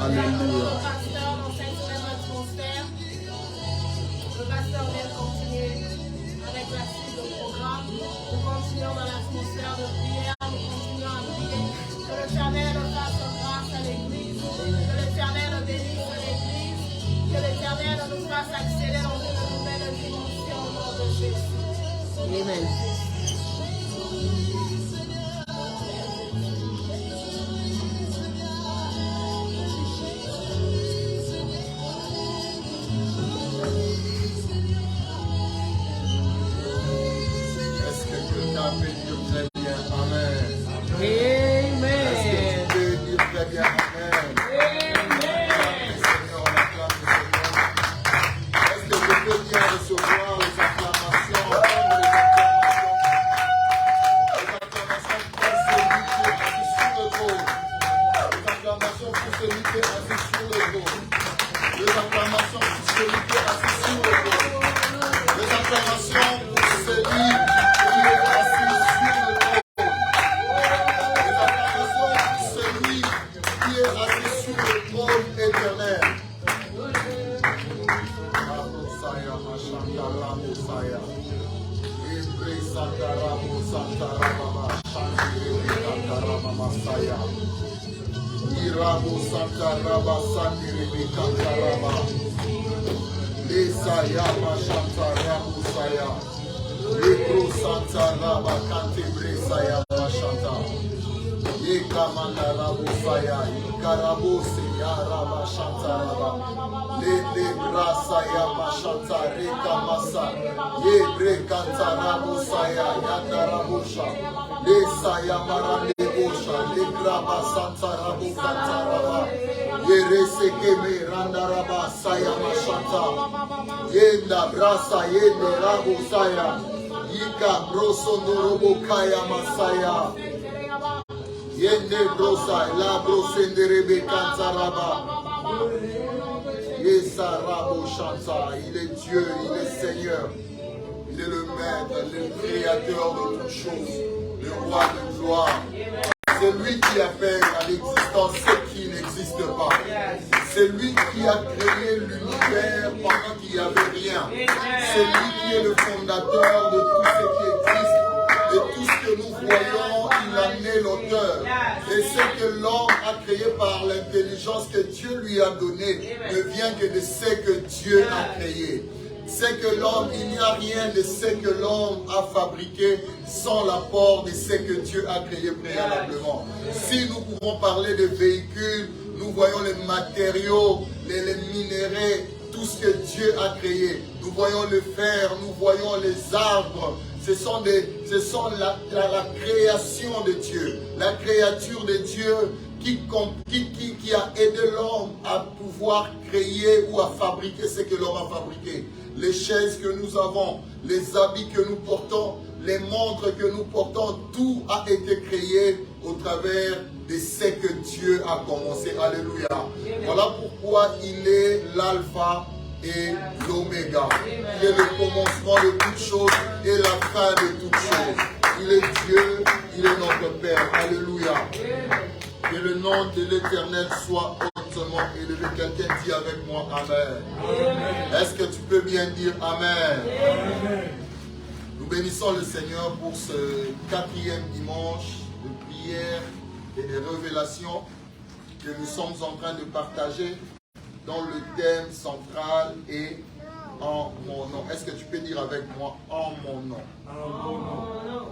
Alléluia. Le pasteur vient continuer avec la suite du programme. Nous continuons dans l'atmosphère de prière. Nous continuons à prier. Que l'Éternel fasse grâce à l'Église. Que l'Éternel bénisse l'Église. Que l'Éternel nous fasse accéder dans une nouvelle dimension au nom de Jésus. Amen. Yenda brasa yende rabo saya yika broso norobo kaya masaya yende brosa la brosenderebe kantaraba yesa rabo chanta. Il est Dieu, il est Seigneur, il est le maître, le créateur de toutes choses, le roi de gloire. C'est lui qui a fait à l'existence ce qui n'existe pas. C'est lui qui a créé l'univers pendant qu'il n'y avait rien. C'est lui qui est le fondateur de tout ce qui existe. Et tout ce que nous voyons, il en est l'auteur. Et ce que l'homme a créé par l'intelligence que Dieu lui a donnée ne vient que de ce que Dieu a créé. C'est que l'homme, il n'y a rien de ce que l'homme a fabriqué sans l'apport de ce que Dieu a créé préalablement. Si nous pouvons parler de véhicules, nous voyons les matériaux, les minéraux, tout ce que Dieu a créé. Nous voyons le fer, nous voyons les arbres. Ce sont la création de Dieu, la créature de Dieu qui a aidé l'homme à pouvoir créer ou à fabriquer ce que l'homme a fabriqué. Les chaises que nous avons, les habits que nous portons, les montres que nous portons, tout a été créé au travers de ce que Dieu a commencé. Alléluia. Voilà pourquoi il est l'alpha et l'oméga. Il est le commencement de toutes choses et la fin de toutes choses. Il est Dieu, il est notre Père. Alléluia. Que le nom de l'Éternel soit hautement élevé. Quelqu'un dit avec moi Amen. Est-ce que tu peux bien dire Amen? Nous bénissons le Seigneur pour ce 4e dimanche de prière et de révélation que nous sommes en train de partager dont le thème central est en mon nom. Est-ce que tu peux dire avec moi en mon nom? En mon nom.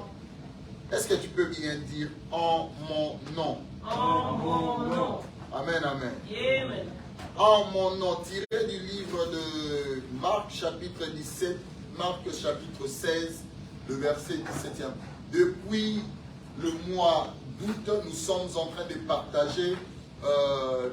Est-ce que tu peux bien dire en mon nom? En mon nom. Amen, amen. Amen. En mon nom, tiré du livre de Marc chapitre 17, Marc chapitre 16, le verset 17e. Depuis le mois d'août, nous sommes en train de partager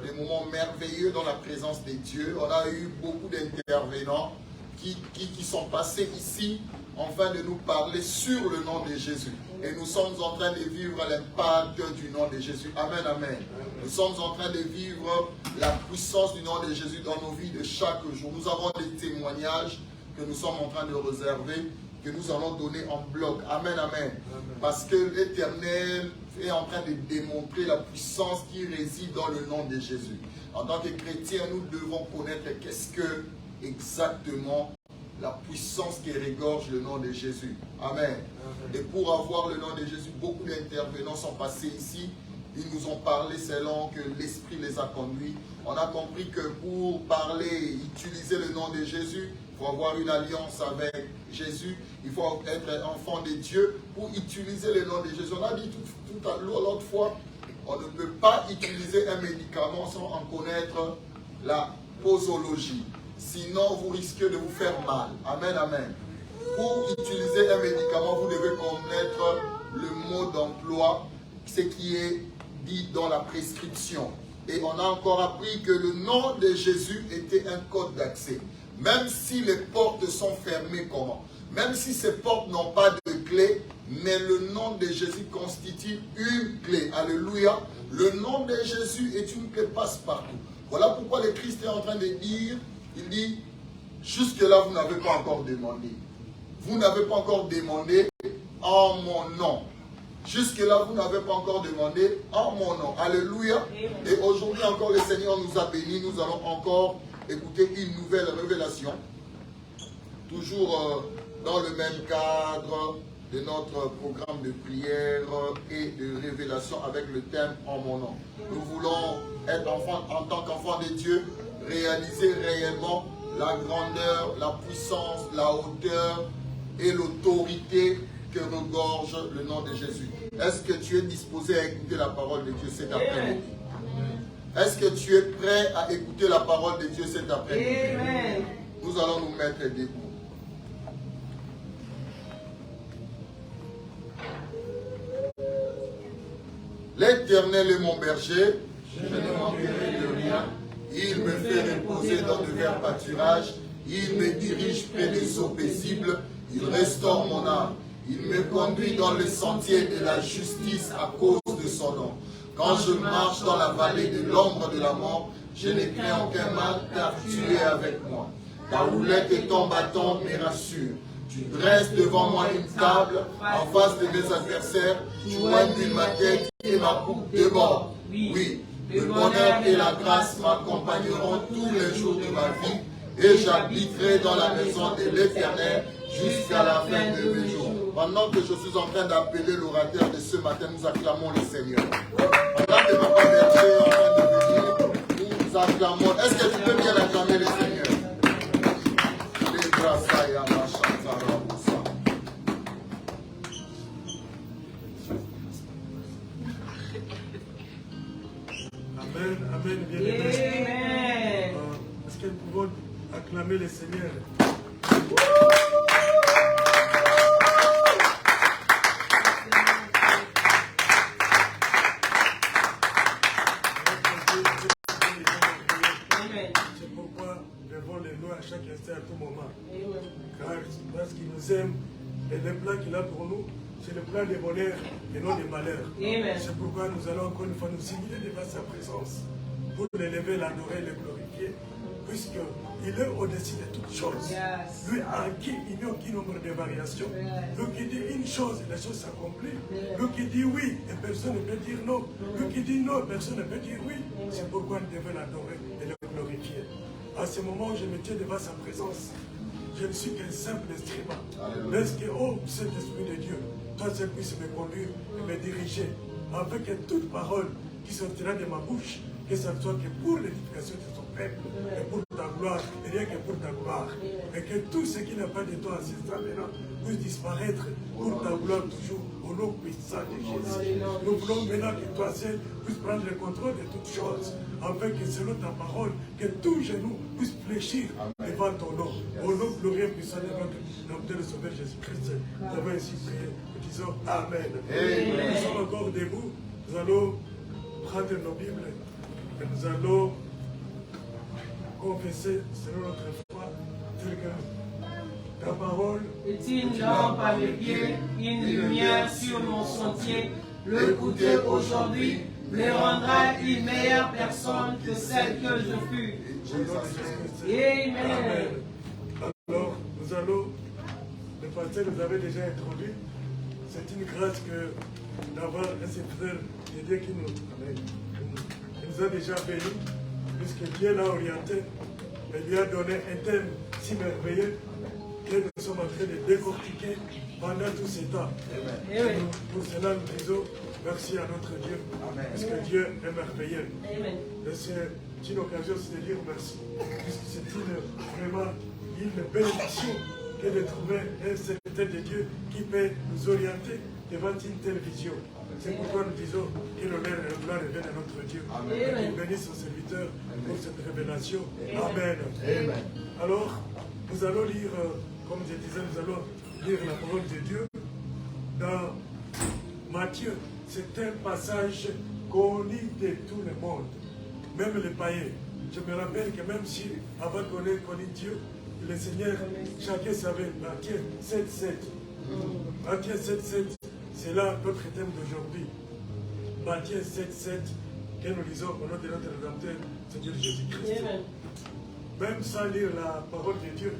des moments merveilleux dans la présence de Dieu. On a eu beaucoup d'intervenants qui sont passés ici afin de nous parler sur le nom de Jésus. Et nous sommes en train de vivre l'impact du nom de Jésus. Amen, amen. Nous sommes en train de vivre la puissance du nom de Jésus dans nos vies de chaque jour. Nous avons des témoignages que nous sommes en train de réserver, que nous allons donner en bloc. Amen, amen. Parce que l'Éternel est en train de démontrer la puissance qui réside dans le nom de Jésus. En tant que chrétiens, nous devons connaître qu'est-ce que exactement la puissance qui regorge le nom de Jésus. Amen. Et pour avoir le nom de Jésus, beaucoup d'intervenants sont passés ici. Ils nous ont parlé selon que l'Esprit les a conduits. On a compris que pour parler, utiliser le nom de Jésus, il faut avoir une alliance avec Jésus. Il faut être enfant de Dieu pour utiliser le nom de Jésus. On a dit tout à l'autre fois, on ne peut pas utiliser un médicament sans en connaître la posologie. Sinon, vous risquez de vous faire mal. Amen, amen. Pour utiliser un médicament, vous devez connaître le mot d'emploi, ce qui est dit dans la prescription. Et on a encore appris que le nom de Jésus était un code d'accès. Même si les portes sont fermées, comment? Même si ces portes n'ont pas de clé, mais le nom de Jésus constitue une clé. Alléluia. Le nom de Jésus est une clé passe-partout. Voilà pourquoi le Christ est en train de dire, il dit, jusque-là, vous n'avez pas encore demandé. Vous n'avez pas encore demandé en mon nom. Jusque-là, vous n'avez pas encore demandé en mon nom. Alléluia. Et aujourd'hui encore, le Seigneur nous a bénis. Nous allons encore écouter une nouvelle révélation. Toujours dans le même cadre de notre programme de prière et de révélation avec le thème en mon nom. Nous voulons être en tant qu'enfants de Dieu, réaliser réellement la grandeur, la puissance, la hauteur et l'autorité que regorge le nom de Jésus. Est-ce que tu es disposé à écouter la parole de Dieu cet après-midi? Est-ce que tu es prêt à écouter la parole de Dieu cet après-midi? Nous allons nous mettre debout. L'Éternel est mon berger, je ne manquerai de rien. Il me fait reposer dans de verts pâturages, il me dirige près des eaux paisibles, il restaure mon âme. Il me conduit dans le sentier de la justice à cause de son nom. Quand je marche dans la vallée de l'ombre de la mort, je ne crains aucun mal car tu es avec moi. Ta houlette et ton bâton me rassurent. Tu dresses devant moi une table en face de mes adversaires. Tu oignes ma tête et ma coupe de bord. Oui, le bonheur et la grâce m'accompagneront tous les jours de ma vie et j'habiterai dans la maison de l'Éternel jusqu'à la fin de mes jours. Pendant que je suis en train d'appeler l'orateur de ce matin, nous acclamons le Seigneur. Pendant que Papa Berger est en train de venir, nous acclamons. Est-ce que tu peux bien acclamer le Seigneur? Amen, amen, bien-aimés. Est-ce que nous pouvons acclamer le Seigneur? C'est pourquoi nous devons les louer à chaque instant, à tout moment. Car parce qu'il nous aime et le plan qu'il a pour nous, c'est le plan de bonheur et non de malheur. C'est pourquoi nous allons encore une fois nous humilier devant sa présence pour l'élever, l'adorer, le glorifier, puisqu'il est au-dessus de toutes choses. Lui en qui il n'y a aucun nombre de variations. Lui qui dit une chose, la chose s'accomplit. Lui qui dit oui, et personne ne peut dire non. Lui qui dit non, personne ne peut dire oui. C'est pourquoi nous devons l'adorer et le glorifier. À ce moment où je me tiens devant sa présence, je ne suis qu'un simple instrument. Mais que, oh, Saint-Esprit de Dieu, toi seul puisses me conduire et me diriger avec toute parole qui sortira de ma bouche, que ce soit que pour l'édification de ton peuple, et pour ta gloire, et rien que pour ta gloire. Et que tout ce qui n'a pas de toi à ce temps-là puisse disparaître pour ta gloire toujours, au nom puissant de Jésus. Nous voulons maintenant que toi seul puisses prendre le contrôle de toutes choses, afin que selon ta parole, que tout genou puisse fléchir devant ton nom. Au nom glorieux puissant de notre Sauveur Jésus-Christ. Nous avons ainsi prié. Nous disons Amen. Nous sommes encore debout. Nous allons prendre nos Bibles et nous allons confesser selon notre foi, tel que ta parole est une lampe à mes pieds, une lumière sur mon sentier. L'écouter aujourd'hui me rendra une meilleure personne que celle que je fus. Amen. Alors, nous allons, le pasteur nous avait déjà introduit, c'est une grâce que d'avoir un serviteur de Dieu qui nous a déjà bénis, puisque Dieu l'a orienté et lui a donné un thème si merveilleux que nous sommes en train de décortiquer pendant tout ce temps. Pour cela, nous disons merci à notre Dieu, parce que Dieu est merveilleux. Et c'est une occasion de dire merci, puisque c'est vraiment une bénédiction que de trouver un serviteur de Dieu qui peut nous orienter devant une telle vision. C'est pourquoi nous disons que l'honneur et la gloire reviennent à notre Dieu. Qu'il bénisse son serviteur pour cette révélation. Amen. Alors, nous allons lire, comme je disais, nous allons lire la parole de Dieu dans Matthieu. C'est un passage qu'on lit de tout le monde, même les païens. Je me rappelle que même si, avant qu'on ait connu Dieu, le Seigneur, chacun savait Matthieu 7,7. Matthieu 7,7, c'est là notre thème d'aujourd'hui. Matthieu 7,7, que nous lisons au nom de notre Rédempteur, Seigneur Jésus-Christ. Même sans lire la parole de Dieu,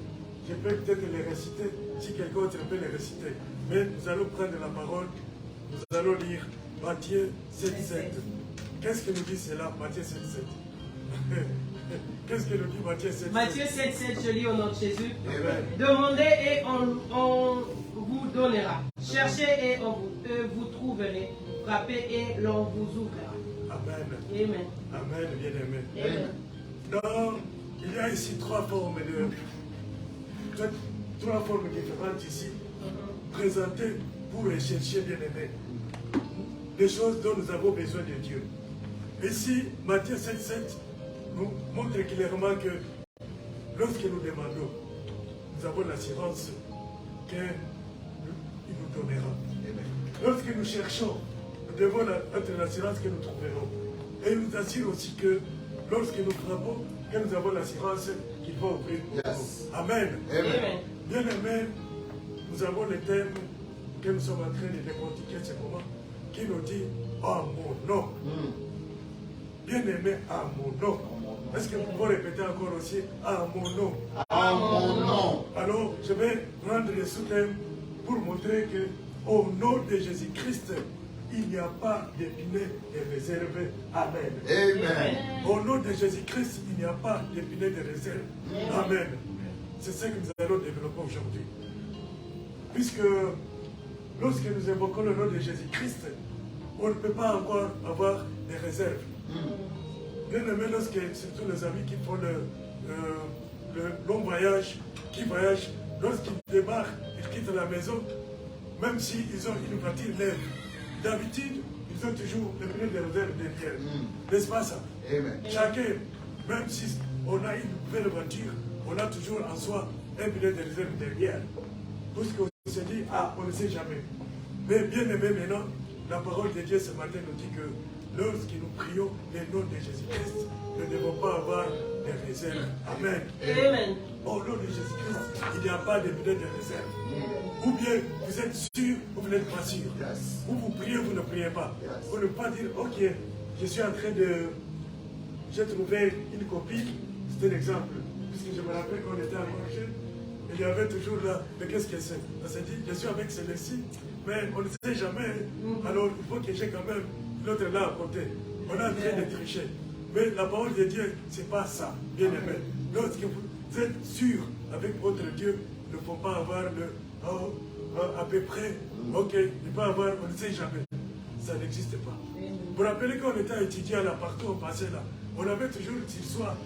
je peux peut-être les réciter, si quelqu'un d'autre peut les réciter. Mais nous allons prendre la parole, nous allons lire Matthieu 7,7. Qu'est-ce que nous dit cela, Matthieu 7,7? Qu'est-ce que nous dit Matthieu 7,7? Matthieu 7,7, je lis au nom de Jésus. Amen. Demandez et on vous donnera. Cherchez et vous trouverez. Frappez et l'on vous ouvrira. Amen. Amen. Amen, bien-aimé. Amen. Il y a ici trois formes différentes ici, présentées pour chercher, bien-aimé, des choses dont nous avons besoin de Dieu. Ici, Matthieu 7,7 nous montre clairement que lorsque nous demandons, nous avons l'assurance qu'il nous donnera. Lorsque nous cherchons, nous devons être l'assurance que nous trouverons. Et il nous assure aussi que lorsque nous frappons, que nous avons l'assurance qu'il va ouvrir pour nous. Amen. Bien aimé, nous avons le thème que nous sommes en train de décortiquer ce moment, qui nous dit « en mon nom ». Bien aimé, en mon nom. Est-ce que nous pouvons répéter encore aussi « en mon nom ». En mon nom. Alors, je vais prendre le sous-thème pour montrer que au nom de Jésus-Christ, il n'y a pas d'épinay de réserve. Amen. Amen. Au nom de Jésus-Christ, il n'y a pas d'épinay de réserve. Amen. C'est ce que nous allons développer aujourd'hui. Puisque lorsque nous évoquons le nom de Jésus-Christ, on ne peut pas encore avoir des réserves. Bien aimé, lorsque surtout les amis qui font le long voyage, qui voyagent, lorsqu'ils débarquent, ils quittent la maison, même s'ils ont une voiture neuve, d'habitude, ils ont toujours le pneu de réserve derrière. N'est-ce pas ça? Amen. Chacun, même si on a une nouvelle voiture, on a toujours en soi un pneu de réserve derrière. Parce qu'on se dit, ah, on ne sait jamais. Mais bien aimé maintenant, la parole de Dieu ce matin nous dit que lorsque nous prions le nom de Jésus-Christ, nous ne devons pas avoir de réserve. Amen. Amen. Au nom de Jésus-Christ, il n'y a pas de pneu de réserve. Ou bien vous êtes sûr ou vous n'êtes pas sûr. Ou vous priez ou vous ne priez pas. Vous ne pouvez pas dire, ok, je suis en train de... J'ai trouvé une copie, c'est un exemple. Puisque je me rappelle qu'on était encore jeunes, il y avait toujours là, mais qu'est-ce que c'est? On s'est dit, je suis avec celui-ci, mais on ne sait jamais. Alors il faut que j'ai quand même l'autre là à côté. On est en train de tricher. Mais la parole de Dieu, ce n'est pas ça, bien aimé. Lorsque vous êtes sûr avec votre Dieu, il ne faut pas avoir le à peu près, ok, il peut avoir, on ne sait jamais. Ça n'existe pas. Vous vous rappelez quand on était étudiant là, partout on passait là, on avait toujours sur soi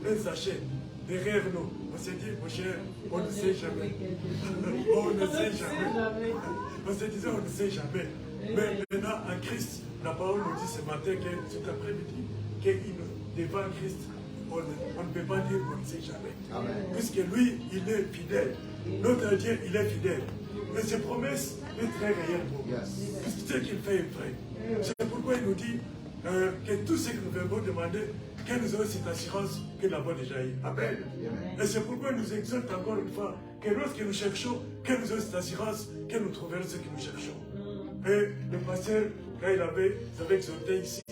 un sachet derrière nous. On s'est dit, mon cher, on ne sait jamais. On ne sait jamais. On se disait, on ne sait jamais. Mais maintenant, en Christ, la parole nous dit ce matin, que cet après-midi, que devant Christ, on ne peut pas dire qu'on ne sait jamais. Amen. Puisque lui, il est fidèle. Notre Dieu, il est fidèle. Mais ses promesses sont très réelles pour nous. Puisque ce qu'il fait est vrai. C'est pourquoi il nous dit que tout ce que nous devons demander, que nous avons cette assurance que nous l'avons déjà eu. Amen. Et c'est pourquoi il nous exhorte encore une fois que lorsque nous cherchons, que nous avons cette assurance que nous trouverons ce que nous cherchons. Et le pasteur, quand il avait exhorté ici,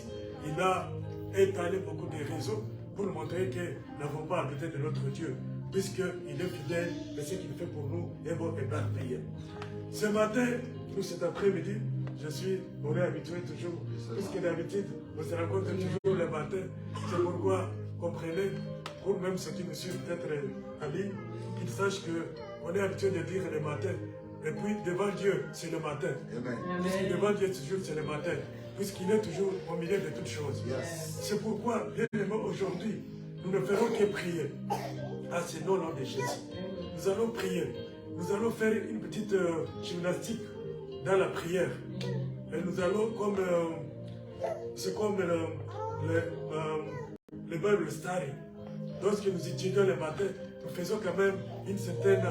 il a étalé beaucoup de raisons pour nous montrer que nous n'avons pas à douter de notre Dieu, puisqu'il est fidèle et ce qu'il fait pour nous est bon et merveilleux. Ce matin, Nous, cet après-midi, on est habitué toujours, puisque d'habitude, on se rencontre toujours le matin. C'est pourquoi, comprenez, pour même ceux qui nous suivent peut-être à ligne, qu'ils sachent qu'on est habitué de dire le matin. Et puis, devant Dieu, c'est le matin. Puisque devant Dieu, toujours, c'est le matin. Puisqu'il est toujours au milieu de toutes choses. C'est pourquoi, bien aimé, aujourd'hui, nous ne ferons que prier. Ah, c'est non, nom de Jésus. Nous allons prier. Nous allons faire une petite gymnastique dans la prière. Et nous allons c'est comme le Bible study. Lorsque nous étudions le matin, nous faisons quand même une certaine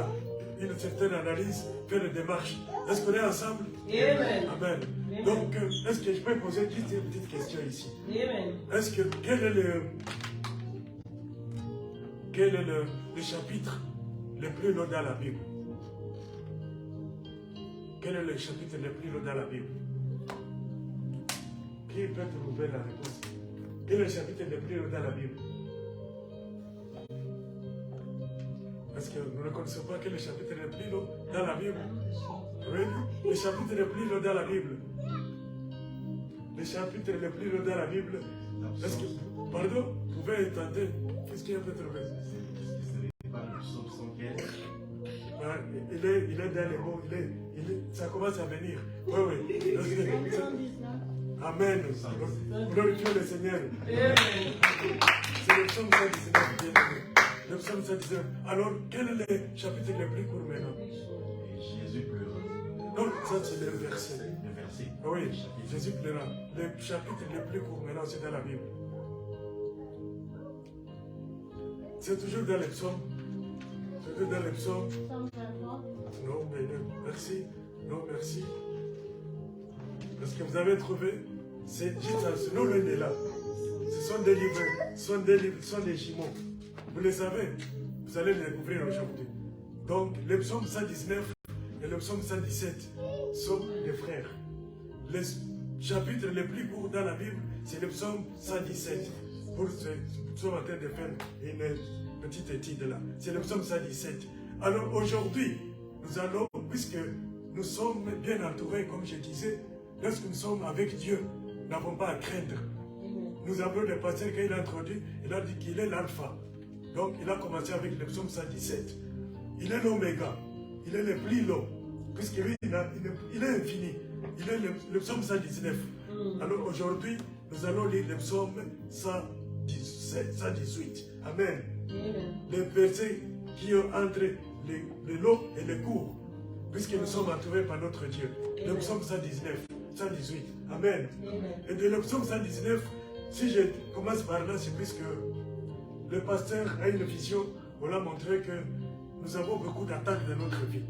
analyse, faire des démarches. Est-ce qu'on est ensemble? Amen. Amen. Donc, est-ce que je peux poser juste une petite question ici? Amen. Est-ce que quel est le chapitre le plus long dans la Bible? Quel est le chapitre le plus long dans la Bible? Qui peut trouver la réponse? Quel est le chapitre le plus long dans la Bible? Est-ce que nous ne connaissons pas quel est le chapitre le plus long dans la Bible? Oui, le chapitre le plus long dans la Bible. Le chapitre le plus long dans la Bible. Est-ce que, pardon, vous pouvez tenter? Qu'est-ce qu'il y a peut trouver? Il est dans les mots, ça commence à venir. Oui. Amen. Glorifions le Seigneur. C'est le psaume 119, bien aimé. Le psaume 119. Alors, quel est le chapitre le plus court maintenant? Jésus pleura. Non, ça c'est le verset. Le verset. Oui, Jésus pleura. Le chapitre le plus court maintenant, c'est dans la Bible. C'est toujours dans les psaumes. C'est toujours dans les psaumes. Non, mais non. Merci. Non, merci. Parce que vous avez trouvé, c'est juste ça, sinon l'un est là. Ce sont des livres, ce sont des jumeaux. Vous le savez, vous allez le découvrir aujourd'hui. Donc, le psaume 119 et le psaume 117 sont des frères. Le chapitre le plus court dans la Bible, c'est le psaume 117. Pour ceux qui sont en train de faire une petite étude là. C'est le psaume 117. Alors aujourd'hui, nous allons, puisque nous sommes bien entourés, comme je disais, lorsque nous sommes avec Dieu, nous n'avons pas à craindre. Nous avons le pasteur, quand il a introduit, il a dit qu'il est l'alpha. Donc il a commencé avec le psaume 117. Il est l'oméga, il est le plus long, puisque lui, il est infini. Il est le psaume 119. Alors aujourd'hui, nous allons lire le psaume 118. Amen. Les versets qui ont entre le long et le court, puisque nous sommes entourés par notre Dieu. Le psaume 119, 118. Amen. Et de le psaume 119, si je commence par là, c'est puisque le pasteur a une vision, on l'a montré que nous avons beaucoup d'attaques dans notre vie.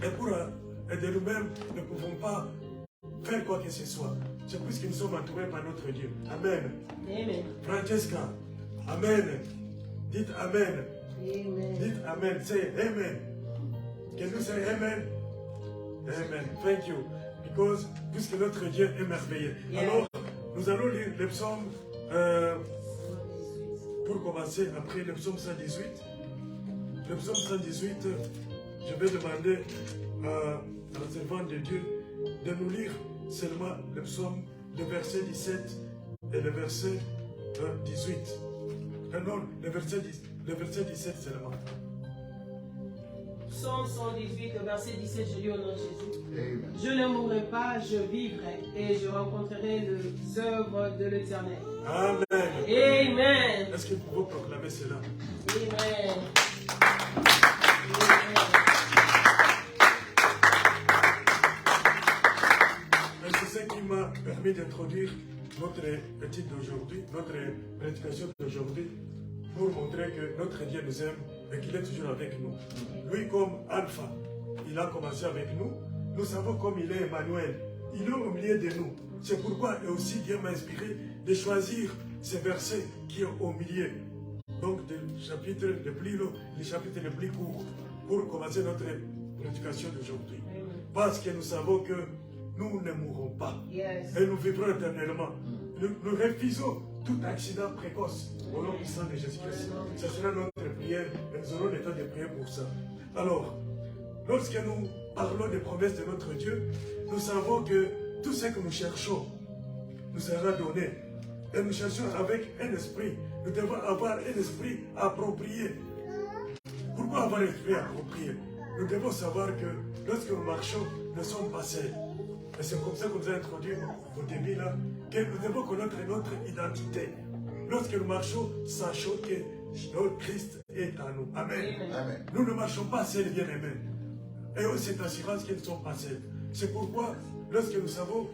Et pour aider nous-mêmes, nous ne pouvons pas faire quoi que ce soit. C'est puisque nous sommes entourés par notre Dieu. Amen. Amen. Francesca, Amen. Dites Amen. Amen. Dites Amen. Say Amen. Can you say Amen? Amen. Thank you. Because, puisque notre Dieu est merveilleux. Yeah. Alors, nous allons lire le psaume, pour commencer, après le psaume 118. Le psaume 118, je vais demander à la servante de Dieu de nous lire seulement le psaume, le verset 17 et le verset 18. Non, le verset 17 seulement. Psaume 118, le verset 17, je lis au nom de Jésus. Amen. Je ne mourrai pas, je vivrai et je rencontrerai les œuvres de l'Éternel. Amen. Amen. Est-ce que vous pouvez proclamer cela? Amen. C'est ce qui m'a permis d'introduire notre étude d'aujourd'hui, notre prédication d'aujourd'hui, pour montrer que notre Dieu nous aime et qu'il est toujours avec nous. Lui, comme Alpha, il a commencé avec nous. Nous savons comme il est Emmanuel. Il est au milieu de nous. C'est pourquoi et aussi Dieu m'a inspiré de choisir ces versets qui sont au milieu. Donc, des chapitres les plus longs, les chapitres les plus courts, pour commencer notre prédication d'aujourd'hui. Parce que nous savons que nous ne mourrons pas. Yes. Et nous vivrons éternellement. Nous refusons tout accident précoce au nom puissant de Jésus-Christ. Ce sera notre prière et nous aurons le temps de prier pour ça. Alors, lorsque nous parlons des promesses de notre Dieu, nous savons que tout ce que nous cherchons nous sera donné. Et nous cherchons avec un esprit. Nous devons avoir un esprit approprié. Pourquoi avoir un esprit approprié? Nous devons savoir que lorsque nous marchons, nous sommes passés. Et c'est comme ça qu'on nous a introduit au début là, que nous devons connaître notre identité. Lorsque nous marchons, sachons que notre Christ est en nous. Amen. Amen. Nous ne marchons pas seuls, bien-aimés. Et aussi cette assurance qu'ils sont passés. C'est pourquoi, lorsque nous avons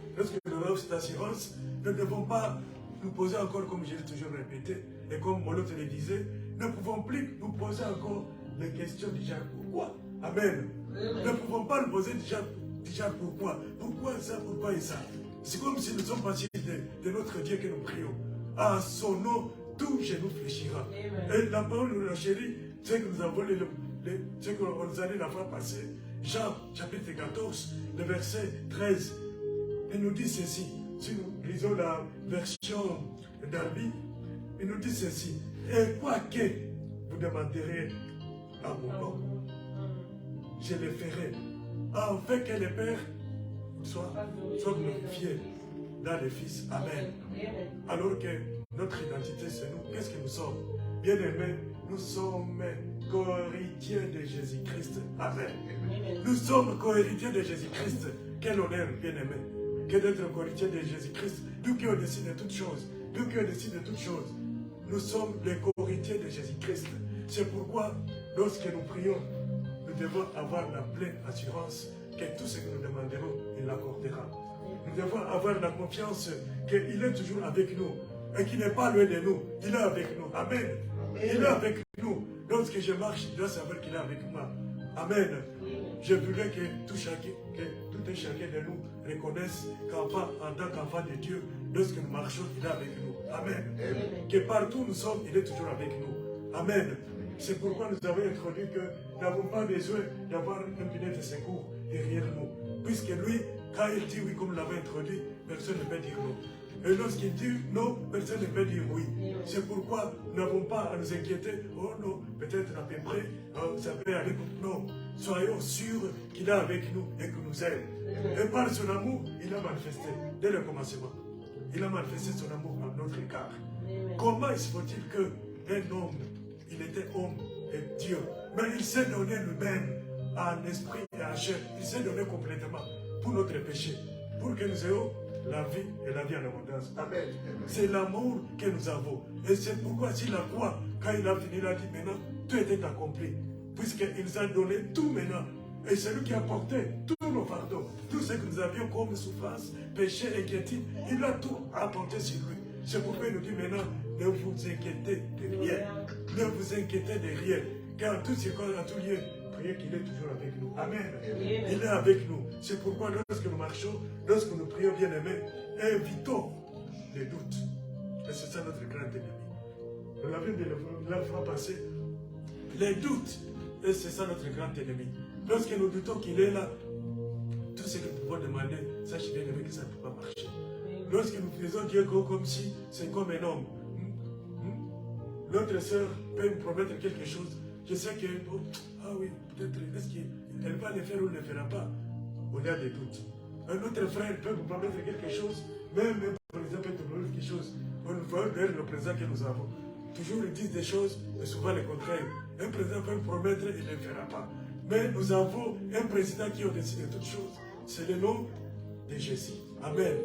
cette assurance, nous ne devons pas nous poser encore, comme je l'ai toujours répété, et comme mon autre le disait, nous ne pouvons plus nous poser encore les questions déjà pourquoi. Amen. Nous ne pouvons pas nous poser déjà pourquoi. Pourquoi ça, pourquoi et ça. C'est comme si nous sommes passés de notre Dieu que nous prions. À son nom, tout genou fléchira. Et la parole de la chérie, c'est que nous avons ce qu'on nous a dit la fois passée. Jean, chapitre 14, le verset 13. Il nous dit ceci. Si nous lisons la version d'Arby, il nous dit ceci. Et quoi que vous demanderez à mon nom, je le ferai, afin que le Père soit glorifié dans les Fils. Amen. Alors que notre identité, c'est nous. Qu'est-ce que nous sommes? Bien-aimés, nous sommes co-héritiers de Jésus-Christ. Amen. Nous sommes co-héritiers de Jésus-Christ. Quel honneur, bien-aimés, que d'être co-héritiers de Jésus-Christ. Nous qui on décide de toutes choses. Nous qui on décide de toutes choses. Nous sommes les co-héritiers de Jésus-Christ. C'est pourquoi, lorsque nous prions, nous devons avoir la pleine assurance que tout ce que nous demanderons, il l'accordera. Nous devons avoir la confiance qu'il est toujours avec nous et qu'il n'est pas loin de nous. Il est avec nous. Amen. Il est avec nous. Lorsque je marche, je dois savoir qu'il est avec moi. Amen. Je voudrais que tout et chacun de nous reconnaisse en tant qu'enfant de Dieu, lorsque nous marchons, il est avec nous. Amen. Que partout nous sommes, il est toujours avec nous. Amen. C'est pourquoi nous avons introduit que nous n'avons pas besoin d'avoir un filet de secours derrière nous. Puisque lui, quand il dit oui, comme nous l'avons introduit, personne ne peut dire non. Et lorsqu'il dit non, personne ne peut dire oui. C'est pourquoi nous n'avons pas à nous inquiéter. Oh non, peut-être à peu près, ça peut aller. Non, soyons sûrs qu'il est avec nous et qu'il nous aime. Et par son amour, il a manifesté dès le commencement. Il a manifesté son amour à notre égard. Comment se faut-il qu'un homme, il était homme et Dieu, mais il s'est donné lui-même en esprit et en chair. Il s'est donné complètement pour notre péché, pour que nous ayons la vie et la vie en abondance. Amen. C'est l'amour que nous avons. Et c'est pourquoi sur la croix, quand il a fini, il a dit maintenant, tout était accompli. Puisqu'il nous a donné tout maintenant. Et c'est lui qui a porté tous nos fardeaux. Tout ce que nous avions comme souffrance, péché, inquiétude, il a tout apporté sur lui. C'est pourquoi il nous dit maintenant, ne vous inquiétez de rien. Ne vous inquiétez de rien. Car en tout circonstance, en tout lieu, priez qu'il est toujours avec nous. Amen. Il est avec nous. C'est pourquoi lorsque nous marchons, lorsque nous prions bien-aimés, évitons les doutes. Et c'est ça notre grand ennemi. Nous l'avions dit la fois passée. Les doutes. Et c'est ça notre grand ennemi. Lorsque nous doutons qu'il est là, tout ce que nous pouvons demander, sachez bien aimé que ça ne peut pas marcher. Lorsque nous faisons Dieu comme si c'est comme un homme, notre soeur peut me promettre quelque chose. Je sais que, ah oui, peut-être, est-ce qu'elle va le faire ou ne le fera pas? On a des doutes. Un autre frère peut vous promettre quelque chose, même le président peut te promettre quelque chose. On voit vers le président que nous avons. Toujours ils disent des choses, et souvent le contraire. Un président peut me promettre, il ne le fera pas. Mais nous avons un président qui a décidé de toutes choses. C'est le nom de Jésus. Amen.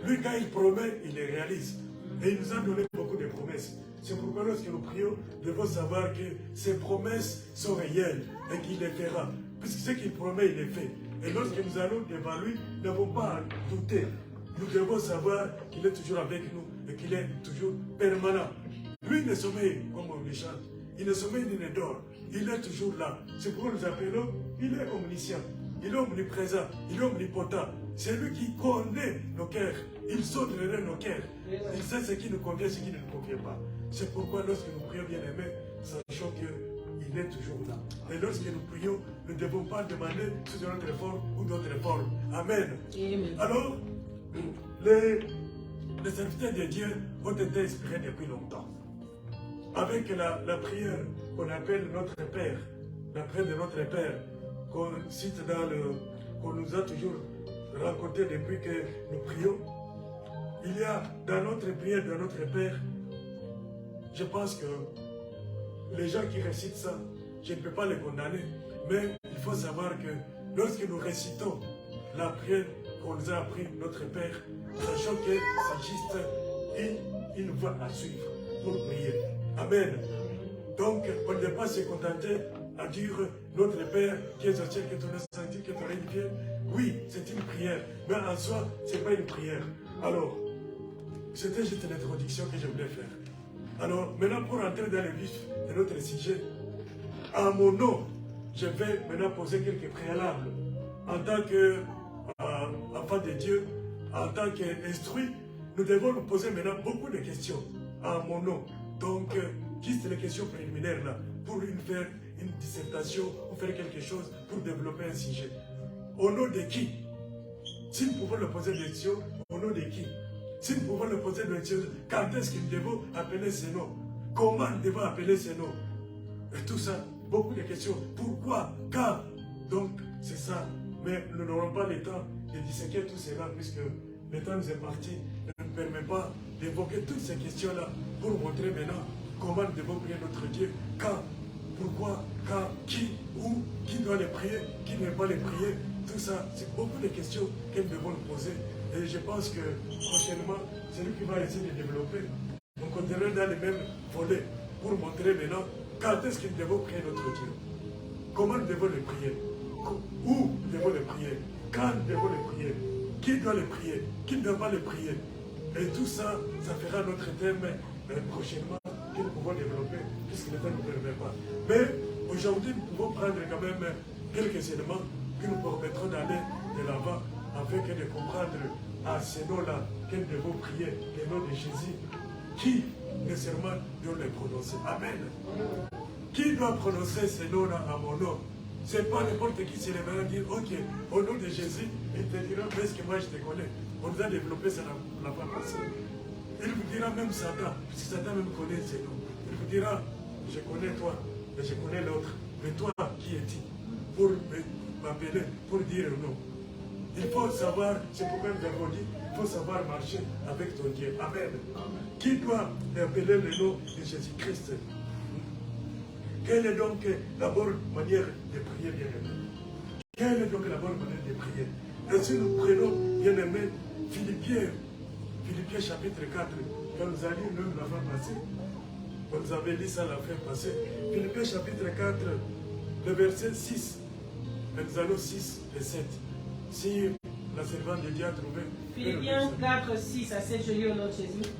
Lui, quand il promet, il les réalise. Et il nous a donné beaucoup de promesses. C'est pourquoi lorsque nous prions, nous devons savoir que ces promesses sont réelles et qu'il les fera. Puisque ce qu'il promet, il les fait. Et lorsque nous allons devant lui, nous n'avons pas à douter. Nous devons savoir qu'il est toujours avec nous et qu'il est toujours permanent. Lui ne sommeille, comme on le chante. Il ne sommeille ni ne dort. Il est toujours là. C'est pourquoi nous appelons, il est omniscient. Il est omniprésent. Il est omnipotent. C'est lui qui connaît nos cœurs. Il sonnerait nos cœurs. Il sait ce qui nous convient, ce qui ne nous convient pas. C'est pourquoi lorsque nous prions bien-aimés, sachons qu'il est toujours là. Et lorsque nous prions, nous ne devons pas demander sous une autre forme ou d'autres formes. Amen. Alors, les serviteurs de Dieu ont été inspirés depuis longtemps. Avec la prière qu'on appelle notre Père, la prière de notre Père, qu'on cite qu'on nous a toujours raconté depuis que nous prions. Il y a dans notre prière, dans notre Père, je pense que les gens qui récitent ça, je ne peux pas les condamner, mais il faut savoir que lorsque nous récitons la prière qu'on nous a appris, notre Père, sachant que c'est juste une voie à suivre pour prier. Amen. Donc, on ne peut pas se contenter à dire notre Père qui est au ciel, que ton nom soit sanctifié, que ton règne vienne. Oui, c'est une prière, mais en soi, ce n'est pas une prière. Alors, c'était juste une introduction que je voulais faire. Alors, maintenant, pour entrer dans le vif de notre sujet, à mon nom, je vais maintenant poser quelques préalables. En tant qu'enfant de Dieu, en tant qu'instruit, nous devons nous poser maintenant beaucoup de questions à mon nom. Donc, juste les questions préliminaires là, pour faire une dissertation ou faire quelque chose pour développer un sujet. Au nom de qui? Si nous pouvons le poser des questions, au nom de qui? Si nous pouvons le poser des questions, quand est-ce que nous devons appeler ces noms? Comment nous devons appeler ces noms? Et tout ça, beaucoup de questions. Pourquoi? Quand? Donc, c'est ça. Mais nous n'aurons pas le temps de disséquer tout cela puisque le temps nous est parti. Ne nous permet pas d'évoquer toutes ces questions-là pour montrer maintenant comment nous devons prier notre Dieu. Quand? Pourquoi? Quand? Qui? Où? Qui doit les prier? Qui ne doit pas les prier? Tout ça, c'est beaucoup de questions que nous devons nous poser. Et je pense que prochainement, c'est lui qui va essayer de développer. On continuera dans les mêmes volets pour montrer maintenant quand est-ce que nous devons prier notre Dieu. Comment nous devons le prier? Où nous devons le prier? Quand nous devons le prier? Qui doit le prier? Qui ne doit pas le prier? Et tout ça, ça fera notre thème prochainement que nous pouvons développer, puisque le temps ne nous permet pas. Mais aujourd'hui, nous pouvons prendre quand même quelques éléments que nous permettront d'aller de l'avant afin de comprendre à ces noms-là que nous devons prier, le nom de Jésus, qui nécessairement doit les prononcer. Amen. Qui doit prononcer ces noms-là à mon nom? Ce n'est pas n'importe qui se lèvera dire, ok, au nom de Jésus, il te dira, parce que moi je te connais. On nous a développé ça la fois passée. Il vous dira même Satan, puisque Satan même connaît ses noms. Il vous dira, je connais toi, et je connais l'autre. Mais toi, qui es-tu? Pour m'appeler, pour dire non. Il faut savoir, c'est pourquoi nous avons dit, il faut savoir marcher avec ton Dieu. Amen. Qui doit appeler le nom de Jésus-Christ? Quelle est donc la bonne manière de prier, bien-aimé? Quelle est donc la bonne manière de prier? Et si nous prenons, bien-aimé, Philippiens chapitre 4, quand nous allions nous la fin passée, on nous avait dit ça la fin passée. Philippiens chapitre 4, le verset 6. Nous allons 6 et 7. Si la servante de Dieu a trouvé. Philippiens 4, 6 à 7, je lis au nom de Jésus.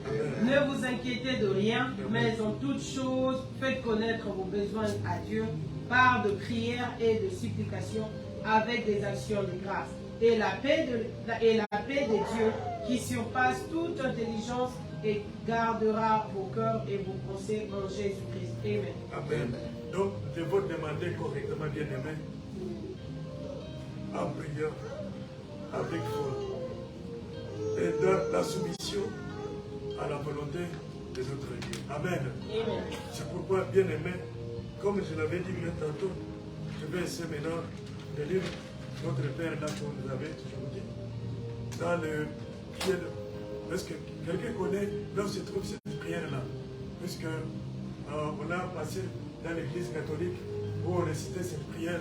Ne vous inquiétez de rien, mais en toutes choses, faites connaître vos besoins à Dieu par de prières et de supplications avec des actions de grâce. Et la paix de Dieu qui surpasse toute intelligence et gardera vos cœurs et vos pensées en Jésus-Christ. Amen. Amen. Donc, nous devons demander correctement, bien-aimé, en priant, avec foi, et dans la soumission à la volonté de notre Dieu. Amen. Amen. C'est pourquoi, bien-aimé, comme je l'avais dit bien tantôt, je vais essayer maintenant de lire notre Père là qu'on nous avait toujours dit, dans le ciel. Est-ce que quelqu'un connaît là où se trouve cette prière-là? Puisque on a passé dans l'église catholique où on récitait cette prière,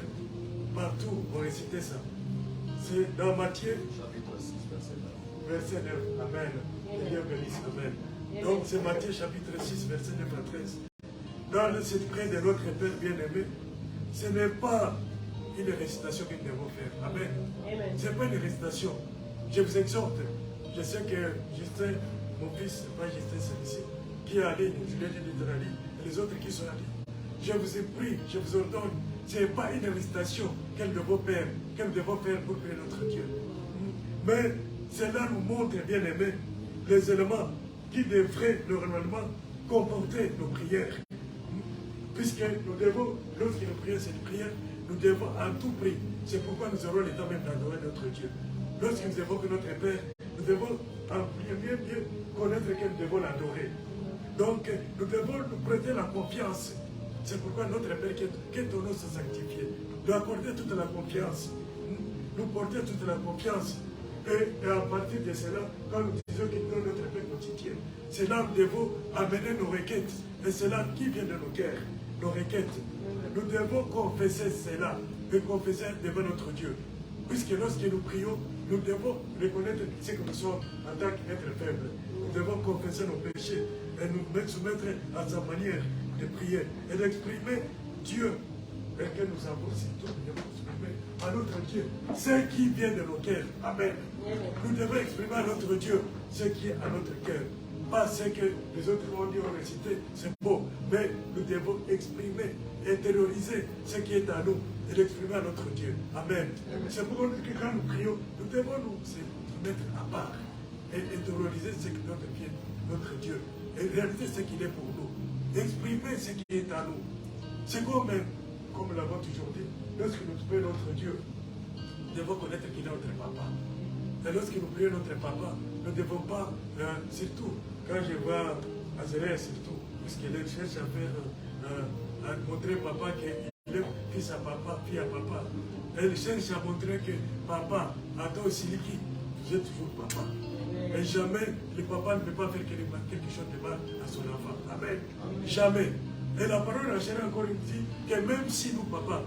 partout on récitait ça. C'est dans Matthieu, Chapitre 6, verset 9. Amen. Que Dieu bénisse. Amen. Donc c'est Matthieu chapitre 6, verset 9 à 13. Dans cette prière de notre Père bien-aimé, ce n'est pas une récitation que nous devons faire. Amen. Ce n'est pas une récitation. Je vous exhorte. Je sais que Justin, mon fils, pas Justin, celui-ci, qui est allé, je lui ai dit d'être allé, et les autres qui sont allés. Je vous ai pris, je vous ordonne, ce n'est pas une récitation que nous devons faire pour prier notre Dieu. Mais cela nous montre, bien aimé, les éléments qui devraient normalement comporter nos prières. Puisque nous devons, lorsque nous prions cette prière, nous devons en tout prix. C'est pourquoi nous aurons le temps même d'adorer notre Dieu. Lorsque nous évoquons notre Père, nous devons en bien connaître que nous devons l'adorer. Donc, nous devons nous prêter la confiance C'est pourquoi notre Père, que ton nom soit sanctifié. Nous accorder toute la confiance. Nous porter toute la confiance. Et à partir de cela, quand nous disons qu'il donne notre Père quotidien, c'est là où nous devons amener nos requêtes. Et c'est là qui vient de nos cœurs, nos requêtes. Nous devons confesser cela et confesser devant notre Dieu. Puisque lorsque nous prions, nous devons reconnaître ce que nous sommes en tant qu'êtres faibles. Nous devons confesser nos péchés et nous soumettre à sa manière de prier et d'exprimer Dieu. Et que nous avons surtout, nous devons exprimer à notre Dieu ce qui vient de nos cœurs. Amen. Nous devons exprimer à notre Dieu ce qui est à notre cœur. Pas ce que les autres ont dit, ont récité, c'est beau. Mais nous devons exprimer, intérioriser ce qui est à nous et l'exprimer à notre Dieu. Amen. C'est pourquoi quand nous prions, nous devons nous mettre à part et intérioriser ce qui est notre Dieu et réaliser ce qu'il est pour nous. Exprimer ce qui est à nous. C'est comme nous l'avons toujours dit, lorsque nous prions notre Dieu, nous devons connaître qu'il est notre papa. Et lorsque nous prions notre papa, nous ne devons pas, surtout quand je vois Azéré, surtout, puisqu'il cherche à faire, à montrer papa qu'il est fils à papa, fille à papa. Elle cherche à montrer que papa, à toi aussi, j'ai toujours papa. Et jamais le papa ne peut pas faire quelque chose de mal à son enfant. Amen. Jamais. Et la parole enchaîne encore une dit que même si nous, papa,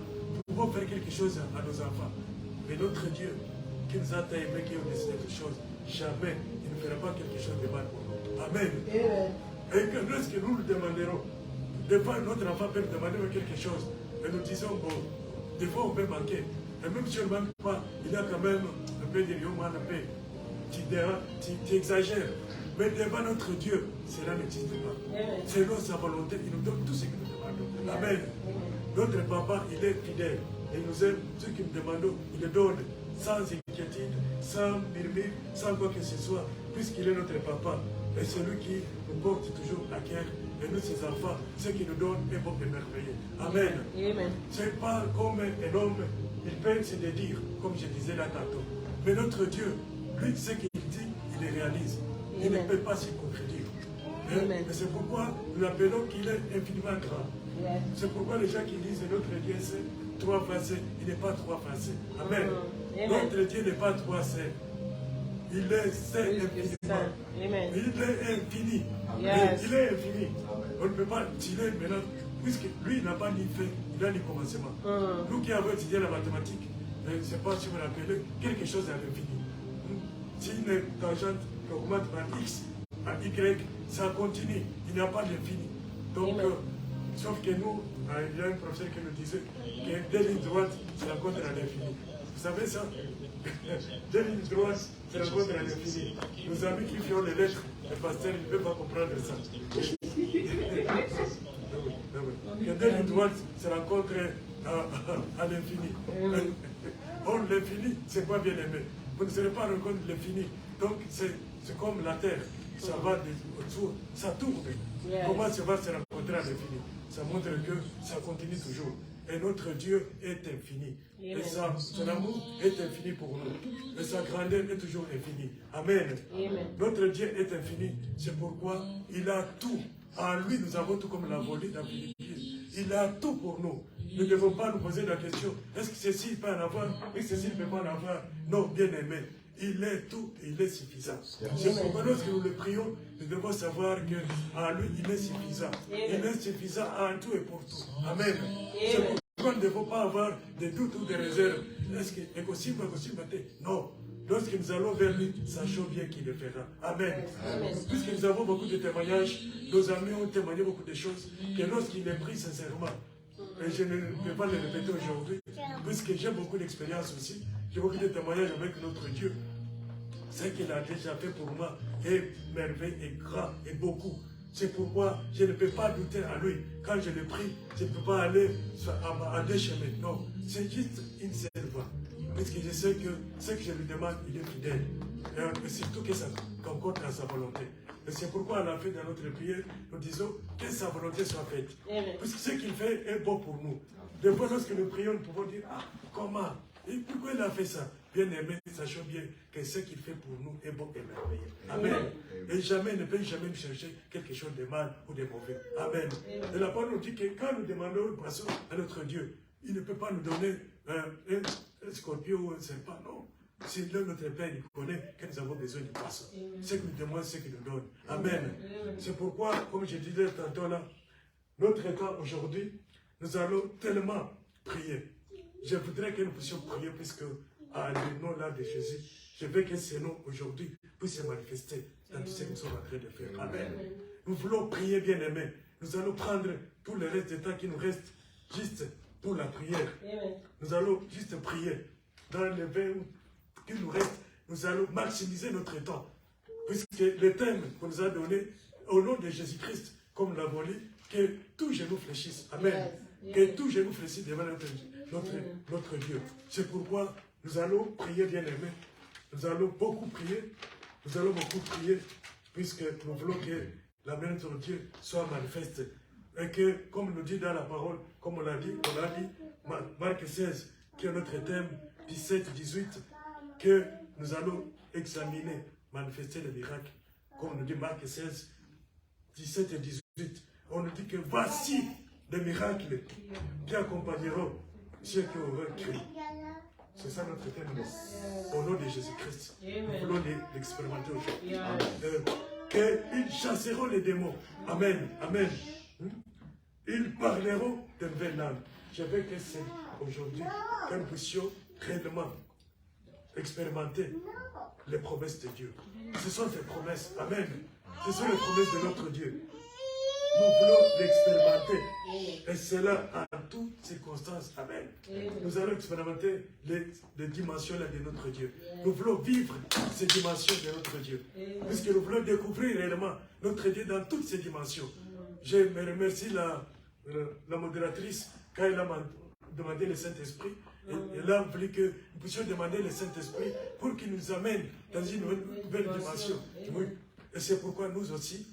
pouvons faire quelque chose à nos enfants, mais notre Dieu, qui nous a aimés, qui nous décidé de choses, jamais il ne fera pas quelque chose de mal pour nous. Amen. Et que lorsque nous nous demanderons, des fois notre enfant peut nous demander quelque chose, et nous disons, bon, des fois on peut manquer. Et même si on ne manque pas, il y a quand même un peu de lion, un peu. Tu exagères. Mais devant notre Dieu, cela n'existe pas. Selon sa volonté, il nous donne tout ce que nous demandons. Amen. Notre papa, il est fidèle. Il nous aime. Ce que nous demandons, il le donne. Sans inquiétude, sans murmure, sans quoi que ce soit. Puisqu'il est notre papa. Et c'est lui qui nous porte toujours à cœur. Et nous, ses enfants, ce qu'il nous donne est bon et merveilleux. Amen. Ce n'est pas comme un homme, il peut se dédire, comme je disais là tantôt. Mais notre Dieu, lui, ce qu'il dit, il le réalise. Il ne peut pas se contredire. Et c'est pourquoi nous l'appelons qu'il est infiniment grand. C'est pourquoi les gens qui disent notre Dieu c'est 3 facés, il n'est pas 3 facés. Amen. Notre Dieu n'est pas 3 c'est. Il est saint infiniment. Il est infini. Il est infini. On ne peut pas tirer maintenant, puisque lui n'a pas ni fin, il n'a ni commencement. Nous qui avons étudié la mathématique, je ne sais pas si vous l'appelez, quelque chose à l'infini. Si une tangente augmente par x, à y, ça continue. Il n'y a pas d'infini. Donc, sauf que nous, il y a un professeur qui nous disait que des lignes droites se rencontrent à l'infini. Vous savez ça? Des lignes droites se rencontrent à l'infini. Nos amis qui font les lettres, les pasteurs, ils ne peuvent pas comprendre ça. Que des lignes droites se rencontrent à l'infini. Or, l'infini, c'est quoi bien aimé? Vous ne serez pas rencontre l'infini. Donc, c'est comme la terre. Ça va autour, ça tourne. Comment ça va se rencontrer à l'infini? Ça montre que ça continue toujours. Et notre Dieu est infini. Et son amour est infini pour nous. Et sa grandeur est toujours infinie. Amen. Notre Dieu est infini. C'est pourquoi il a tout. En lui, nous avons tout comme l'a volé dans Philippiens. Il a tout pour nous. Nous ne devons pas nous poser la question, est-ce que ceci peut en avoir? Est-ce que ceci ne peut pas en avoir? Non, bien aimé. Il est tout et il est suffisant. C'est pourquoi lorsque nous le prions, nous devons savoir qu'en lui, il est suffisant. Il est suffisant en tout et pour tout. Amen. C'est pourquoi nous ne devons pas avoir de doutes ou de réserves. Est-ce que c'est possible, non. Lorsque nous allons vers lui, sachons bien qu'il le fera. Amen. Puisque nous avons beaucoup de témoignages, nos amis ont témoigné beaucoup de choses, que lorsqu'il est pris sincèrement, et je ne vais pas le répéter aujourd'hui, puisque j'ai beaucoup d'expérience aussi, j'ai beaucoup de témoignages avec notre Dieu. Ce qu'il a déjà fait pour moi est merveilleux et grand et beaucoup. C'est pourquoi je ne peux pas douter à lui. Quand je le prie, je ne peux pas aller à des chemins. Non, c'est juste une seule voie. Parce que je sais que ce que je lui demande, il est fidèle. Et surtout que ça concorde à sa volonté. Et c'est pourquoi à la fin de notre prière, nous disons que sa volonté soit faite. Parce que ce qu'il fait est bon pour nous. Des fois, lorsque nous prions, nous pouvons dire, ah, comment? Et pourquoi il a fait ça? bien-aimés, sachons bien que ce qu'il fait pour nous est bon et merveilleux. Amen. Et jamais, ne peut jamais nous chercher quelque chose de mal ou de mauvais. Amen. Et la parole nous dit que quand nous demandons une poisson à notre Dieu, il ne peut pas nous donner un scorpion ou un serpent, non. C'est là notre Père, il connaît que nous avons besoin du poisson. Ce que nous demandons, c'est qu'il nous donne. Amen. C'est pourquoi, comme je disais tantôt là, notre état aujourd'hui, nous allons tellement prier. Je voudrais que nous puissions prier puisque, à le nom là de Jésus, je veux que ce nom aujourd'hui puisse se manifester dans tout ce que nous sommes en train de faire. Amen. Nous voulons prier, bien-aimés. Nous allons prendre tout le reste du temps qui nous reste juste pour la prière. Nous allons juste prier. Dans les 20 qui nous reste, nous allons maximiser notre temps. Puisque le thème qu'on nous a donné, au nom de Jésus-Christ, comme nous l'avons lu, que tous genou fléchissent. Amen. Que tous genou fléchissent devant notre Dieu. C'est pourquoi nous allons prier, bien-aimés. Nous allons beaucoup prier. Nous allons beaucoup prier, puisque nous voulons que la main de notre Dieu soit manifeste. Et que, comme nous dit dans la parole, comme on l'a dit, Marc 16, qui est notre thème, 17-18, que nous allons examiner, manifester les miracles. Comme nous dit Marc 16, 17 et 18, on nous dit que voici les miracles qui accompagneront ceux qui auront cru. C'est ça notre thème, au nom de Jésus-Christ. Nous voulons l'expérimenter aujourd'hui. Qu'ils chasseront les démons. Amen. Amen. Ils parleront de nouvelles langues. Je veux que c'est aujourd'hui que nous puissions réellement expérimenter les promesses de Dieu. Ce sont ces promesses. Amen. Ce sont les promesses de notre Dieu. Nous voulons l'expérimenter. Et cela en toutes circonstances. Amen. Nous allons expérimenter les dimensions de notre Dieu. Nous voulons vivre ces dimensions de notre Dieu. Puisque nous voulons découvrir réellement notre Dieu dans toutes ces dimensions. Je me remercie la modératrice quand elle a demandé le Saint-Esprit. Elle a voulu que nous puissions demander le Saint-Esprit pour qu'il nous amène dans une nouvelle dimension. Oui. Et c'est pourquoi nous aussi,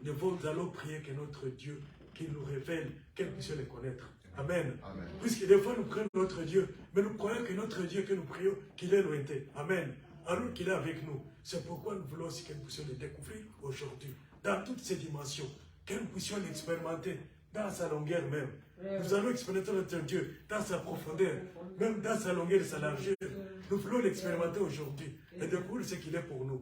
nous allons prier que notre Dieu, qu'il nous révèle, que nous puissions le connaître. Amen. Amen. Puisque des fois nous prions notre Dieu, mais nous croyons que notre Dieu que nous prions, qu'il est lointain. Amen. Alors qu'il est avec nous. C'est pourquoi nous voulons aussi que nous puissions le découvrir aujourd'hui, dans toutes ces dimensions, que nous puissions l'expérimenter dans sa longueur même. Nous allons expérimenter notre Dieu dans sa profondeur, même dans sa longueur et sa largeur. Nous voulons l'expérimenter aujourd'hui et découvrir ce qu'il est pour nous.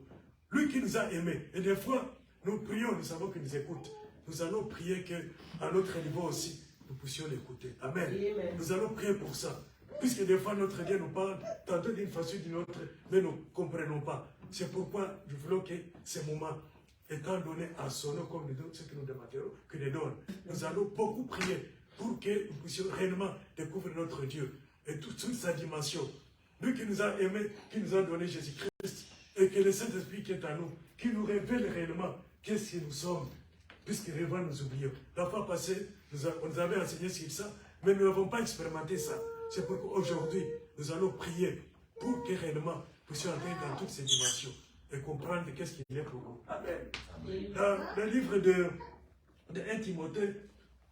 Lui qui nous a aimés. Et des fois, nous prions, nous savons qu'il nous écoute. Nous allons prier qu'à notre niveau aussi, nous puissions l'écouter. Amen. Nous allons prier pour ça. Puisque des fois, notre Dieu nous parle, tantôt d'une façon ou d'une autre, mais nous ne comprenons pas. C'est pourquoi nous voulons que ces moments, étant donnés à son nom, comme ce que nous demandons, que nous donne. Nous allons beaucoup prier pour que nous puissions réellement découvrir notre Dieu et toute sa dimension. Lui qui nous a aimés, qui nous a donné Jésus-Christ, et que le Saint-Esprit qui est à nous, qui nous révèle réellement qu'est-ce que nous sommes, puisque réellement nous oublions. La fois passée, on nous avait enseigné sur ça, mais nous n'avons pas expérimenté ça. C'est pourquoi aujourd'hui, nous allons prier pour que réellement nous puissions entrer dans toutes ces dimensions et comprendre qu'est-ce qu'il est pour nous. Amen. Dans le livre de 1 Timothée,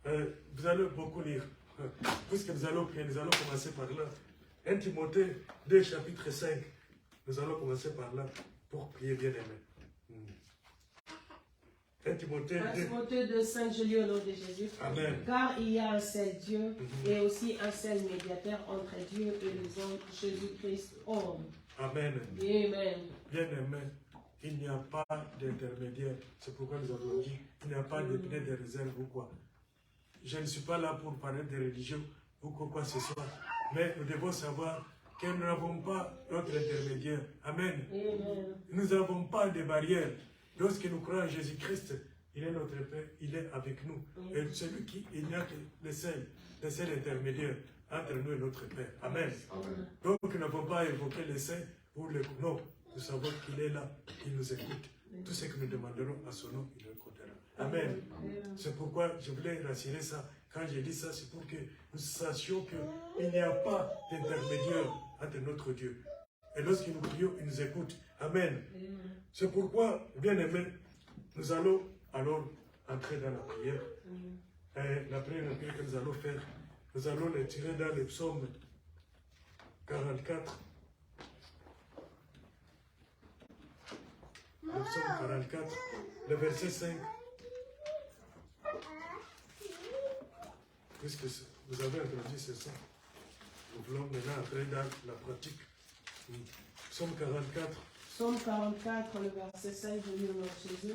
vous allez beaucoup lire, puisque nous allons prier, nous allons commencer par là. 1 Timothée 2, chapitre 5. Nous allons commencer par là pour prier, bien-aimé. 1 Timothée 2, 5, je lis au nom de Jésus. Amen. Car il y a un seul Dieu et aussi un seul médiateur entre Dieu et les hommes, Jésus-Christ, homme. Amen. Amen. Bien-aimé, il n'y a pas d'intermédiaire. C'est pourquoi nous avons dit il n'y a pas de pneu de réserve ou quoi. Je ne suis pas là pour parler de religion ou quoi que ce soit, mais nous devons savoir que nous n'avons pas notre intermédiaire. Amen. Amen. Nous n'avons pas de barrière. Lorsque nous croyons en Jésus-Christ, il est notre Père, il est avec nous. Et celui qui, il n'y a que le seul intermédiaire entre nous et notre Père. Amen. Amen. Donc nous n'avons pas évoqué le saint ou le non. Nous savons qu'il est là, qu'il nous écoute. Tout ce que nous demanderons à son nom, il nous écoutera. Amen. C'est pourquoi je voulais rassurer ça. Quand j'ai dit ça, c'est pour que nous sachions qu'il n'y a pas d'intermédiaire entre notre Dieu. Et lorsqu'il nous prions, il nous écoute. Amen. C'est pourquoi, bien aimé, nous allons alors entrer dans la prière. Et la prière que nous allons faire, nous allons les tirer dans le psaume 44. le psaume 44, le verset 5. Puisque vous avez introduit ce ça, nous voulons maintenant entrer dans la pratique. Psaume 44. Psaume 44, le verset 5, je lis au nom de Jésus.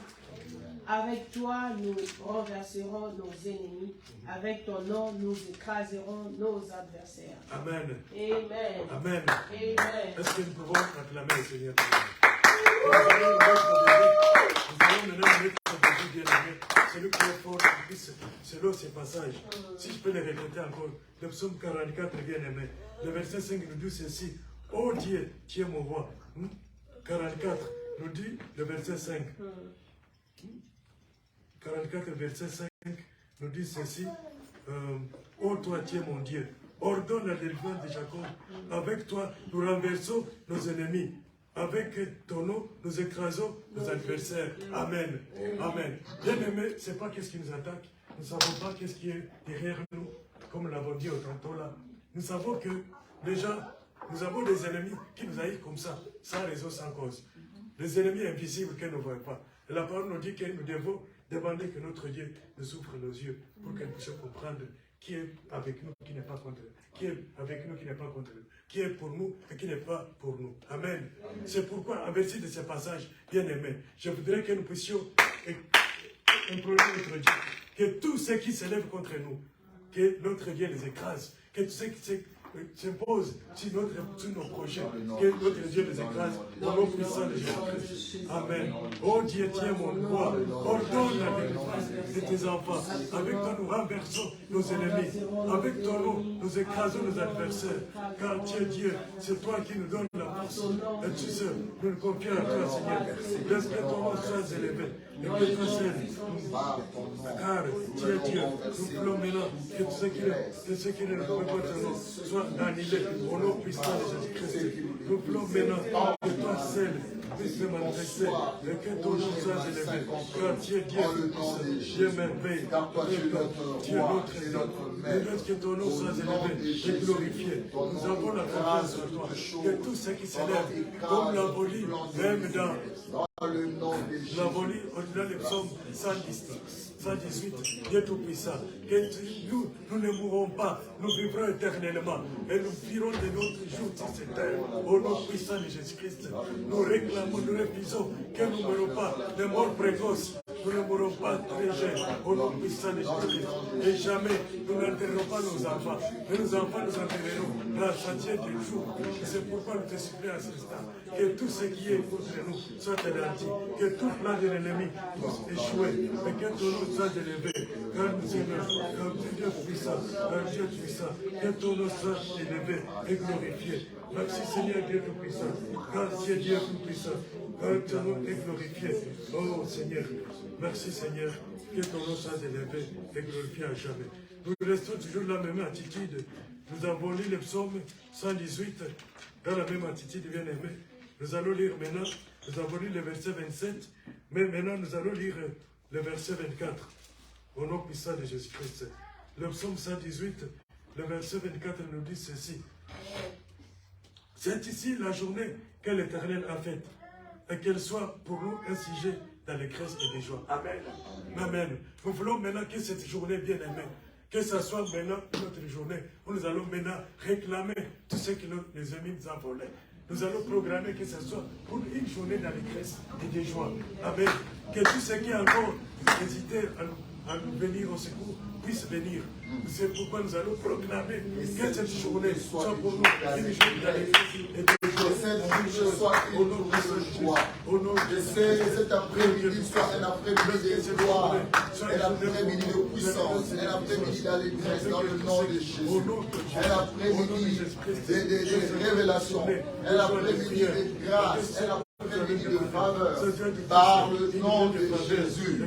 Avec toi, nous renverserons nos ennemis. Avec ton nom, nous écraserons nos adversaires. Amen. Amen. Amen. Amen. Est-ce que nous pouvons acclamer le Seigneur? Nous allons maintenant mettre notre bien aimé. Celui qui est fort, selon ces passages. Si je peux les répéter encore. Le psaume 44, bien aimé. Le verset 5 nous dit ceci. Oh Dieu, tu es mon roi. 44 nous dit le verset 5. 44, verset 5 nous dit ceci. Oh toi, tu es mon Dieu. Ordonne la délivrance de Jacob. Avec toi, nous renversons nos ennemis. Avec ton nom, nous écrasons nos adversaires. Amen. Amen. Bien aimé, ce n'est pas qu'est-ce qui nous attaque. Nous ne savons pas qu'est-ce qui est derrière nous. Comme nous l'avons dit au tantôt là. Nous savons que déjà, nous avons des ennemis qui nous haïssent comme ça, sans raison, sans cause. Des ennemis invisibles que nous ne voyons pas. Et la parole nous dit que nous devons demander que notre Dieu nous ouvre nos yeux pour que nous puissions comprendre qui est avec nous, qui n'est pas contre nous. Qui est avec nous, qui n'est pas contre nous. Qui est pour nous et qui n'est pas pour nous. Amen. C'est pourquoi, en vertu de ces passages, bien aimés, je voudrais que nous puissions implorer notre Dieu. Que tous ceux qui s'élèvent contre nous, que notre Dieu les écrase. Que tous ceux qui s'impose sur nos projets, que notre Dieu les écrase au nom puissant de Jésus-Christ. Amen. Oh Dieu, tiens mon roi, ordonne la délivrance de tes enfants. Avec toi, nous renversons nos ennemis. Avec ton nom, nous écrasons nos adversaires. Car tu es Dieu, c'est toi qui nous donnes la force. Et tu sais, nous nous confions à toi, Seigneur. Laisse que ton nom soit élevé. Et que toi seul, car tu es Dieu. Nous voulons maintenant que ceux qui ne peuvent pas te nom soient annihilés au nom puissant de Jésus-Christ. Nous voulons maintenant que toi seul puisses te manifester et que ton nom soit élevé. Car tu es Dieu, Dieu merveille. Tu es notre Dieu. Que ton nom soit élevé et glorifié. Nous avons la confiance en toi. Que tous ceux qui s'élèvent, comme la folie, même dans la folie, au-delà des psaumes 118, Dieu Tout-Puissant, que nous ne mourrons pas, nous vivrons éternellement et nous vivrons de notre jour sur cette terre. Au nom puissant de Jésus-Christ, nous réclamons, nous refusons que nous ne mourrons pas de mort précoce. Nous ne mourrons pas très jeunes au nom puissant de Jésus-Christ. Et jamais nous n'enterrerons pas nos enfants. Mais nos enfants nous enterrerons dans le chantier du jour. Et c'est pourquoi nous te supplions à ce instant que tout ce qui est contre nous soit anéanti. Que tout plan de l'ennemi puisse échouer. Et que ton nom soit élevé. Car nous aimons, car Dieu puissant, car Dieu puissant. Que ton nom soit élevé et glorifié. Merci Seigneur Dieu Tout-Puissant. Car tu es Dieu Tout-Puissant. Car ton nom est glorifié. Oh Seigneur. Merci Seigneur, que ton nom soit élevé et glorifié à jamais. Nous restons toujours dans la même attitude. Nous avons lu le psaume 118 dans la même attitude, bien aimé. Nous allons lire maintenant, nous avons lu le verset 27, mais maintenant nous allons lire le verset 24. Au nom puissant de Jésus-Christ. Le psaume 118, le verset 24 nous dit ceci. C'est ici la journée que l'Éternel a faite, et qu'elle soit pour nous un sujet d'allégresse et de joie. Amen. Amen. Nous voulons maintenant que cette journée bien aimée, que ce soit maintenant notre journée où nous allons maintenant réclamer tout ce que les ennemis nous ont volé. Nous allons programmer que ce soit pour une journée d'allégresse et de joie. Amen. Que tous ceux qui ont encore hésité à nous venir au secours puissent venir. C'est pourquoi nous allons proclamer que cette journée soit pour nous une journée d'allégresse et de joie. Que cette journée soit une journée de joie. Que cet après-midi soit un après-midi de gloire, un après-midi de puissance, un après-midi d'allégresse dans le nom de Jésus. Un après-midi de révélation, un après-midi de grâce, un après-midi de faveur. Par le nom de Jésus.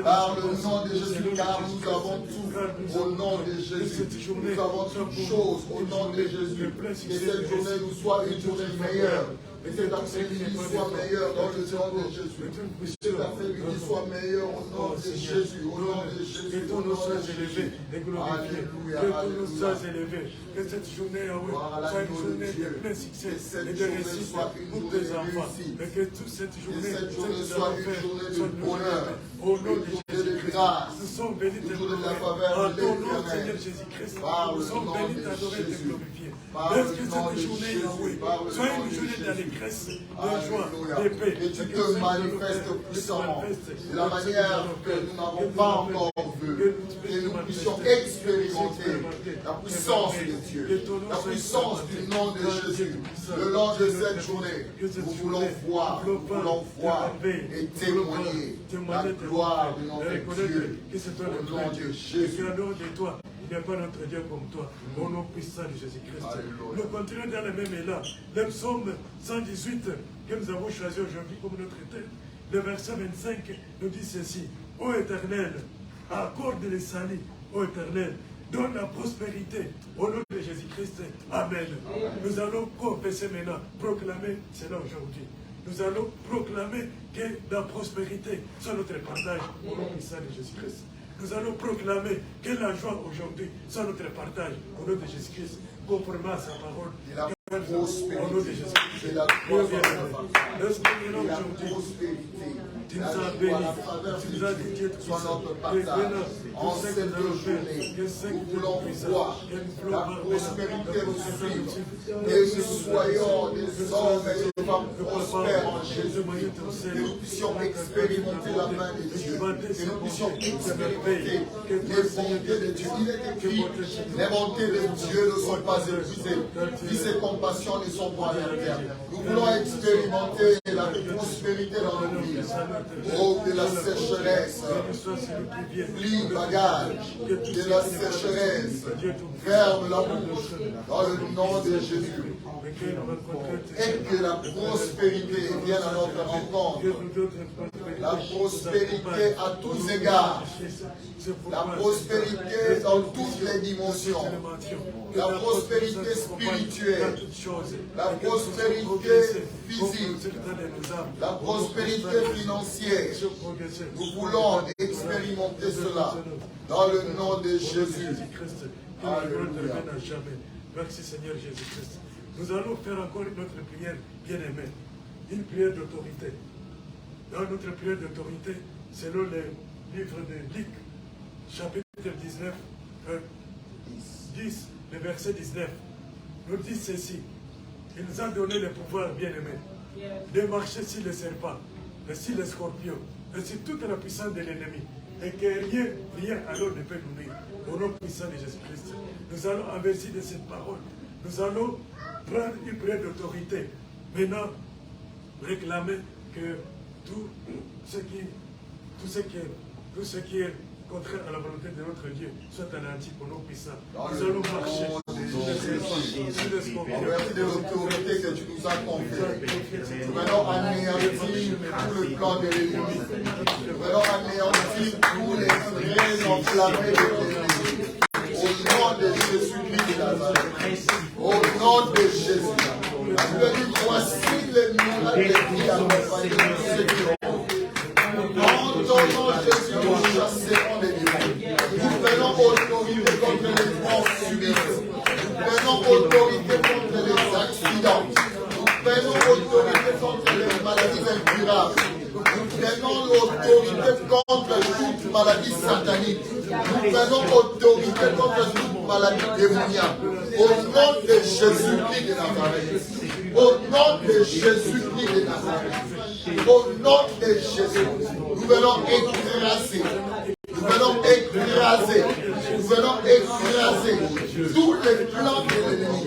Par le nom de Jésus, car nous avons tout au nom de Jésus. Nous avons toutes choses au nom de Jésus. Que cette journée nous soit une journée meilleure. Et cet après-midi soit meilleur dans le nom de Jésus. Que cet après-midi soit meilleur au nom de Jésus. Au nom de Jésus. Que ton nom soit élevé et glorifié. Que ton nom soit élevé. Que cette journée soit une journée de plein succès et de réussite pour tes enfants. Et que tous ceux cette journée soit une journée de bonheur, au nom de de grâce. Nous sommes bénis de Journée de la en faveur de ton nom, l'Éternel. Seigneur Jésus-Christ. Par Nous le sommes nom bénis de d'adorer et de Jésus. glorifier. Par Est-ce le que nom cette de journée, Jésus, Yahweh, par le soit nom une de journée Jésus. d'allégresse, de joie, Alléluia. de paix. Et tu te manifestes puissamment de la manière que nous n'avons pas encore vu. Et nous puissions expérimenter la puissance de Dieu, la puissance du nom de Jésus. Le long de cette journée, nous voulons voir et témoigner la gloire de notre Dieu. Au nom de Jésus. De toi, il n'y a pas notre Dieu comme toi. Au nom puissant de Jésus-Christ. Nous continuons dans le même élan. Le psaume 118 que nous avons choisi aujourd'hui comme notre thème. Le verset 25 nous dit ceci. Ô Éternel, accorde les salis, ô Éternel, donne la prospérité au nom de Jésus-Christ. Amen. Nous allons confesser maintenant, proclamer cela aujourd'hui. Nous allons proclamer que la prospérité soit notre partage au nom puissant de Jésus-Christ. Nous allons proclamer que la joie aujourd'hui soit notre partage au nom de Jésus-Christ, conformément à sa parole. Et la prospérité, au nom de Jésus-Christ. c'est la prospérité. Tu nous as bénis, tu nous as dit Dieu soit notre partage. En cette journée, nous voulons voir la prospérité nous suivre et nous soyons des hommes et des femmes prospères en Jésus. Que nous puissions expérimenter la main de Dieu. Que nous puissions expérimenter les bontés de Dieu. Il est écrit, les bontés de Dieu ne sont pas épuisées, ni ses compassions ne sont pas à terme. Nous voulons expérimenter la prospérité dans nos vies. Oh, que la sécheresse plie bagage, que la sécheresse ferme la bouche dans le nom de Jésus. Et que la prospérité vienne à notre rencontre. La prospérité à tous égards. La prospérité dans toutes les dimensions. La prospérité spirituelle. La prospérité physique. La prospérité financière. Nous voulons expérimenter cela dans le nom de Jésus. Alléluia. Merci Seigneur Jésus-Christ. Nous allons faire encore notre prière bien-aimée. Une prière d'autorité. Dans notre prière d'autorité, selon le livre de Luc, chapitre 19, 10, le verset 19, nous dit ceci. Il nous a donné le pouvoir bien-aimé de marcher sur les serpents, et sur les scorpions, et sur toute la puissance de l'ennemi. Et que rien alors ne peut nous nuire. Au nom puissant de Jésus-Christ. Nous allons investir de cette parole. Nous allons prendre une prière d'autorité. Maintenant, réclamer que tout ce qui est contraire à la volonté de notre Dieu soit anéanti pour nos puissants. Nous allons marcher sur les scorpions. Merci de l'autorité que tu nous as confiée. Nous allons anéantir tout le plan de l'ennemi. Nous allons anéantir tous les traits enflammés de l'ennemi. Au nom de Jésus-Christ de Nazareth. Au nom de Jésus. Je dis, voici les miracles qui accompagnent ceux qui ont. Dans ton nom, Jésus, nous chasserons les démons. Nous prenons autorité contre les morts subites. Nous prenons autorité contre les accidents. Nous prenons autorité contre les maladies incurables. Nous prenons l'autorité contre toute maladie satanique. Nous prenons autorité contre toute maladie démoniaque. Au nom de Jésus-Christ de Nazareth. Au nom de Jésus-Christ de Nazareth. Au nom de Jésus. Nous venons écraser. Nous venons écraser. Nous venons écraser tous les plans de l'ennemi.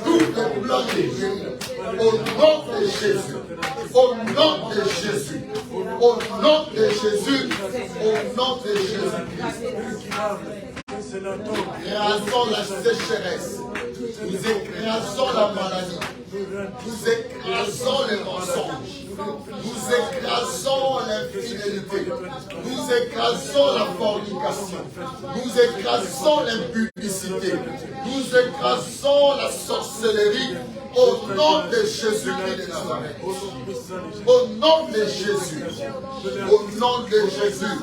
Tous les plans de l'ennemi. Au nom de Jésus. Au nom de Jésus. Au nom de Jésus. Au nom de Jésus. Écrasons la sécheresse. Nous écrasons la maladie. Nous écrasons les mensonges. Nous écrasons l'infidélité. Nous écrasons la fornication. Nous écrasons l'impudicité. Nous écrasons la sorcellerie. Au nom de Jésus-Christ de Nazareth. Au nom de Jésus. Au nom de Jésus.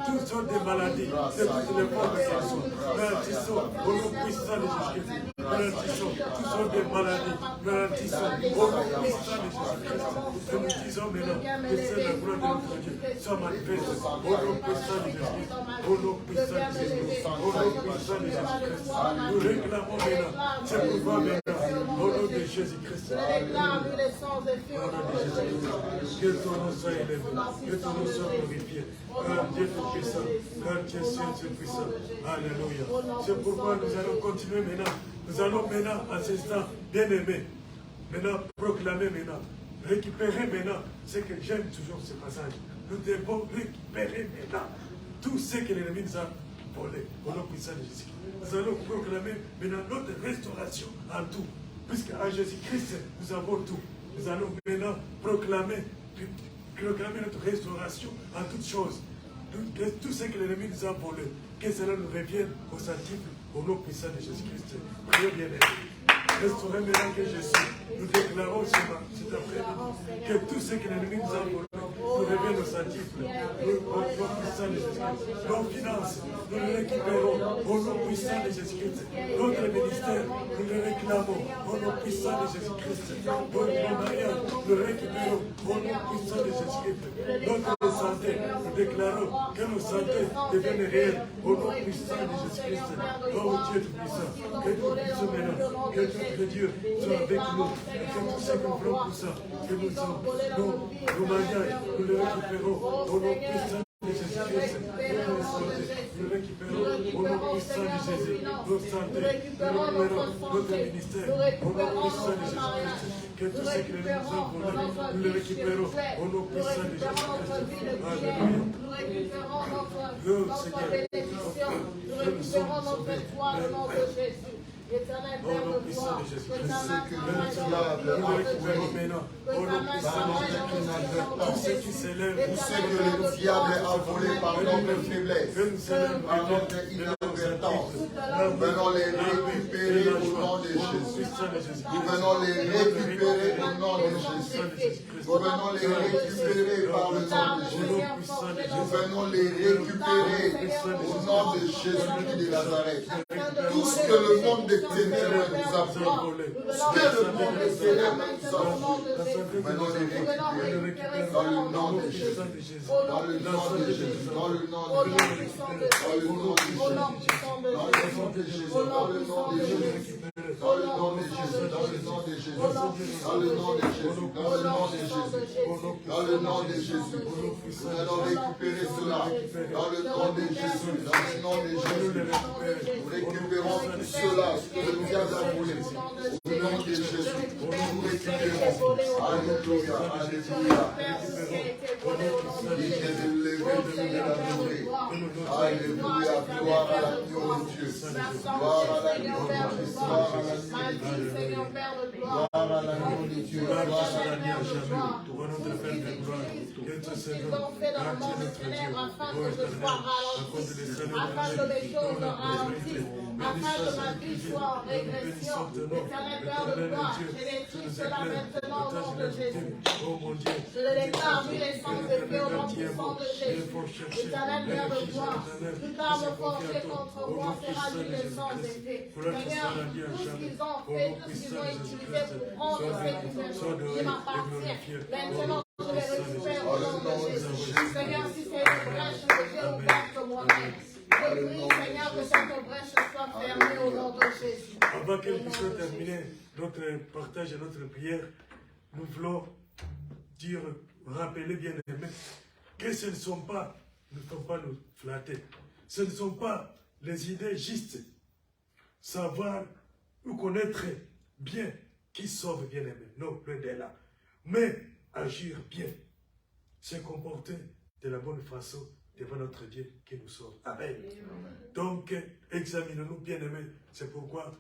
Toutes sortes de maladies, de toutes les formes de cancer. Au nom puissant de Jésus-Christ. ralentissons toutes sortes de maladies, ralentissons au nom puissant de Jésus-Christ. Que nous disons maintenant que c'est la gloire de notre Dieu soit manifeste au nom puissant de Jésus-Christ, au nom puissant de Jésus-Christ, au nom puissant de Jésus-Christ. Nous réclamons maintenant, c'est pourquoi maintenant, au nom de Jésus-Christ. Que ton nom soit élevé, que ton nom soit glorifié. Car Dieu est puissant, car Dieu est puissant. Alléluia. C'est pourquoi nous allons continuer maintenant. Nous allons maintenant, à ce instant, bien aimé, maintenant proclamer maintenant, récupérer maintenant ce que j'aime toujours ce passage. Nous devons récupérer maintenant tout ce que l'ennemi nous a volé au nom puissant de Jésus-Christ. Nous allons proclamer maintenant notre restauration en tout. Puisque en Jésus-Christ, nous avons tout. Nous allons maintenant proclamer notre restauration en toutes choses. Tout ce que l'ennemi nous a volé, que cela nous revienne au centuple, au nom puissant de Jésus-Christ. Priez bien aimé. Restaurez maintenant que je suis. Nous déclarons cet après-midi que tout ce que l'ennemi nous a volé nous revienne au centuple, au nom puissant de Jésus-Christ. Nos finances, nous les récupérons au nom puissant de Jésus-Christ. Notre ministère, nous les réclamons au nom puissant de Jésus-Christ. Notre mariage, nous les récupérons au nom puissant de Jésus-Christ. Notre santé, nous déclarons que nos santé deviennent réelles au nom puissant de Jésus-Christ. Oh Dieu tout-puissant, que Dieu puisse maintenant, que Dieu soit avec nous, et que tout ce que nous voulons pour ça, que nous sommes, nos mariages, nous les récupérons au nom puissant de Jésus-Christ. Nous récupérons au nom puissant de Jésus, nos santé, nous récupérons notre ministère au nom puissant de Jésus-Christ. Que tout ce que nous avons volé, nous le récupérons au nom puissant de Jésus-Christ. Alléluia. Nous récupérons notre bénédiction, nous récupérons notre foi au nom de Jésus. Éternel Père de gloire, que ta main tout ce qui s'élève, tout ce que le diable a volé par notre faiblesse, par notre inadvertance, nous venons les récupérer au nom de Jésus. Nous venons les récupérer au nom de Jésus. Nous venons les récupérer par le nom de Jésus. Nous venons les récupérer au nom de Jésus de Nazareth. Tout ce que le monde des ténèbres nous a volé, ce que le monde des ténèbres nous a volé, nous venons les récupérer dans le nom de Jésus. Dans le nom de Jésus. Dans le nom de Jésus. Dans le nom de Jésus. Dans le nom de Jésus. Dans le nom de Jésus. Dans le nom de Jésus. Dans le nom de Jésus. Dans le nom de Jésus. Dans le nom de Jésus. Dans le nom de Jésus. Nous allons récupérer cela. Dans le nom de Jésus. Dans le nom de Jésus. Nous récupérons tout cela, ce que le diable a volé. Au nom de Jésus. Nous récupérons. Alléluia. Alléluia. Il est de lever, de l'adorer. Alléluia. Gloire à l'agneau de Dieu. Gloire à l'agneau de Dieu. Gloire à l'agneau de Dieu. Gloire à l'agneau de Dieu. Gloire à l'agneau de Dieu. Au nom de la Père de gloire, que tout ce nom, afin que je sois ralenti, afin que les choses ralentissent, afin que ma vie soit en régression. Éternel Père de gloire, je détruis cela maintenant au nom de Jésus. Oh mon Dieu, Je le déclare, lui, les sangs de Dieu au nom puissant de Jésus. Éternel Père de gloire, toute arme forgée contre moi sera nullement les sangs de Dieu. Seigneur, tout ce qu'ils ont fait, tout ce qu'ils ont utilisé pour prendre ce qui m'appartient, maintenant je les récupère au nom de Jésus. Seigneur, si c'est une brèche, je vais ouverte moi-même. Je prie, Seigneur, que cette brèche soit fermée au nom de Jésus. Avant que nous puissions terminer notre partage et notre prière, nous voulons dire, rappeler bien aimé, que ce ne sont pas, nous ne faut pas nous flatter, ce ne sont pas les idées justes, savoir ou connaître bien qui sauve bien aimé, non, loin de là, mais agir bien, se comporter de la bonne façon devant notre Dieu qui nous sauve. Amen. Donc, examinons-nous bien aimés, c'est pourquoi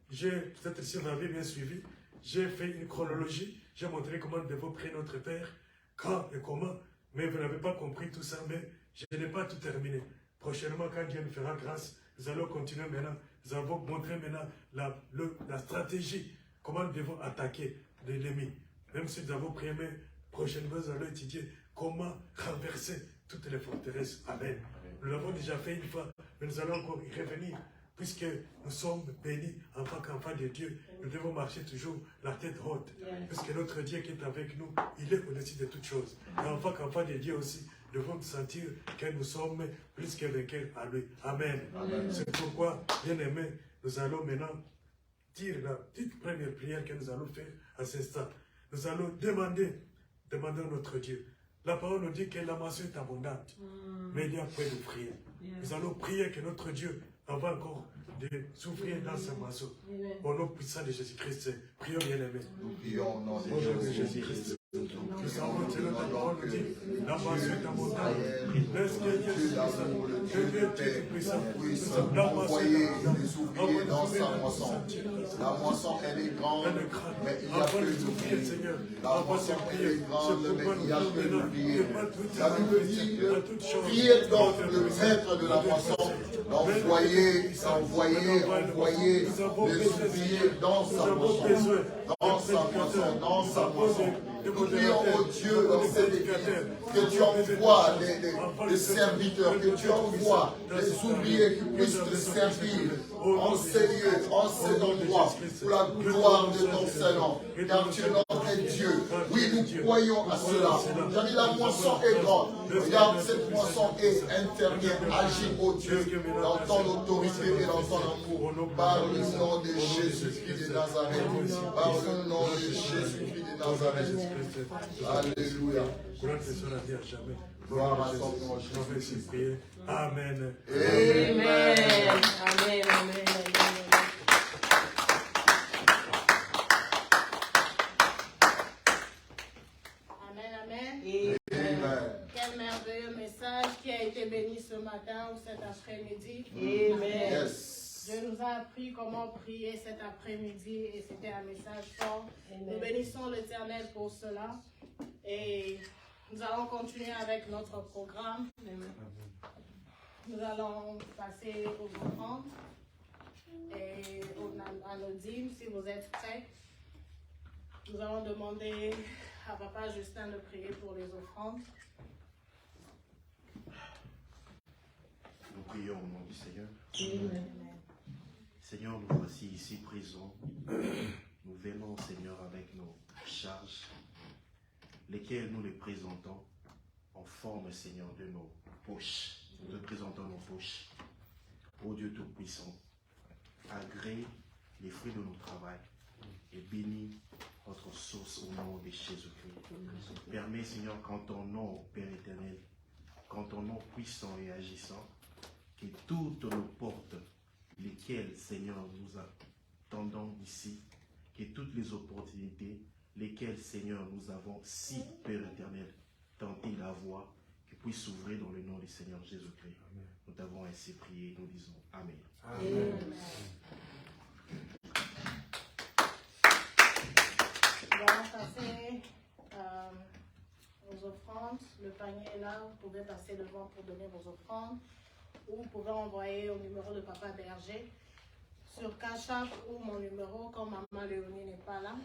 peut-être si vous m'avez bien suivi, j'ai fait une chronologie, j'ai montré comment nous devons prier notre Père, quand et comment, mais vous n'avez pas compris tout ça, mais je n'ai pas tout terminé. Prochainement, quand Dieu nous fera grâce, nous allons continuer maintenant, nous allons montrer maintenant la stratégie, comment nous devons attaquer l'ennemi. Même si nous avons prié, mais prochainement, nous allons étudier comment renverser toutes les forteresses. Amen. Nous l'avons déjà fait une fois, mais nous allons encore y revenir puisque nous sommes bénis en tant qu'enfants de Dieu, nous devons marcher toujours la tête haute. Puisque notre Dieu qui est avec nous, il est au-dessus de toutes choses. Et en tant qu'enfants de Dieu aussi, nous devons sentir que nous sommes plus que vainqueurs à lui. Amen. C'est pourquoi, bien aimés, nous allons maintenant dire la petite première prière que nous allons faire à ce instant. Nous allons demander à notre Dieu. La parole nous dit que la moisson est abondante, mais il y a peu de prière. Nous allons prier que notre Dieu va encore de souffrir dans ce moisson. Au nom puissant de Jésus-Christ, prions bien aimé. Nous prions au nom de Jésus-Christ. Nous savons que la parole nous dit la moisson est abondante. Laisse que Dieu puissant puisse envoyer les ouvriers dans sa moisson. La moisson, elle est grande, mais il y a peu d'ouvriers. La moisson, elle est grande, mais il y a peu d'ouvriers. La Bible dit, priez donc le maître de la moisson d'envoyer les ouvriers dans sa moisson. Dans sa moisson. Nous prions au Dieu dans cette église que tu envoies les serviteurs, que tu envoies les ouvriers qui puissent te servir en ces lieux, en ces endroits, pour la gloire de ton Seigneur, car tu es notre Dieu. Oui, nous croyons à cela. J'ai dit, la moisson est grande. Regarde, cette moisson est intervient, agit au Dieu, dans ton autorité et dans ton amour. Par le nom de Jésus-Christ de Nazareth. Par le nom de Jésus-Christ de Nazareth. Alléluia. Gloire à ton nom, Jésus. Amen. Amen. Amen. Amen. Amen. Amen. Quel merveilleux message qui a été béni ce matin ou cet après-midi. Amen. Yes. Dieu nous a appris comment prier cet après-midi et c'était un message fort. Amen. Nous bénissons l'Éternel pour cela et nous allons continuer avec notre programme. Amen. Nous allons passer aux offrandes et à nos dîmes si vous êtes prêts. Nous allons demander à Papa Justin de prier pour les offrandes. Nous prions au nom du Seigneur. Amen. Seigneur, nous voici ici présents. Nous venons, Seigneur, avec nos charges, lesquelles nous les présentons en forme, Seigneur, de nos poches. Nous te présentons nos poches. Ô Dieu Tout-Puissant, agrée les fruits de nos travail et bénis notre source au nom de Jésus-Christ. Permets, Seigneur, qu'en ton nom, Père éternel, qu'en ton nom puissant et agissant, que toutes nos portes, lesquelles, Seigneur, nous attendons ici, que toutes les opportunités, lesquelles, Seigneur, nous avons, si, Père éternel, tenté d'avoir, que puissent s'ouvrir dans le nom du Seigneur Jésus-Christ. Nous t'avons ainsi prié, nous disons Amen. Amen. Nous allons passer aux offrandes. Le panier est là, vous pouvez passer devant pour donner vos offrandes. Ou vous pouvez envoyer au numéro de Papa Berger sur Cash App ou mon numéro quand Maman Léonie n'est pas là.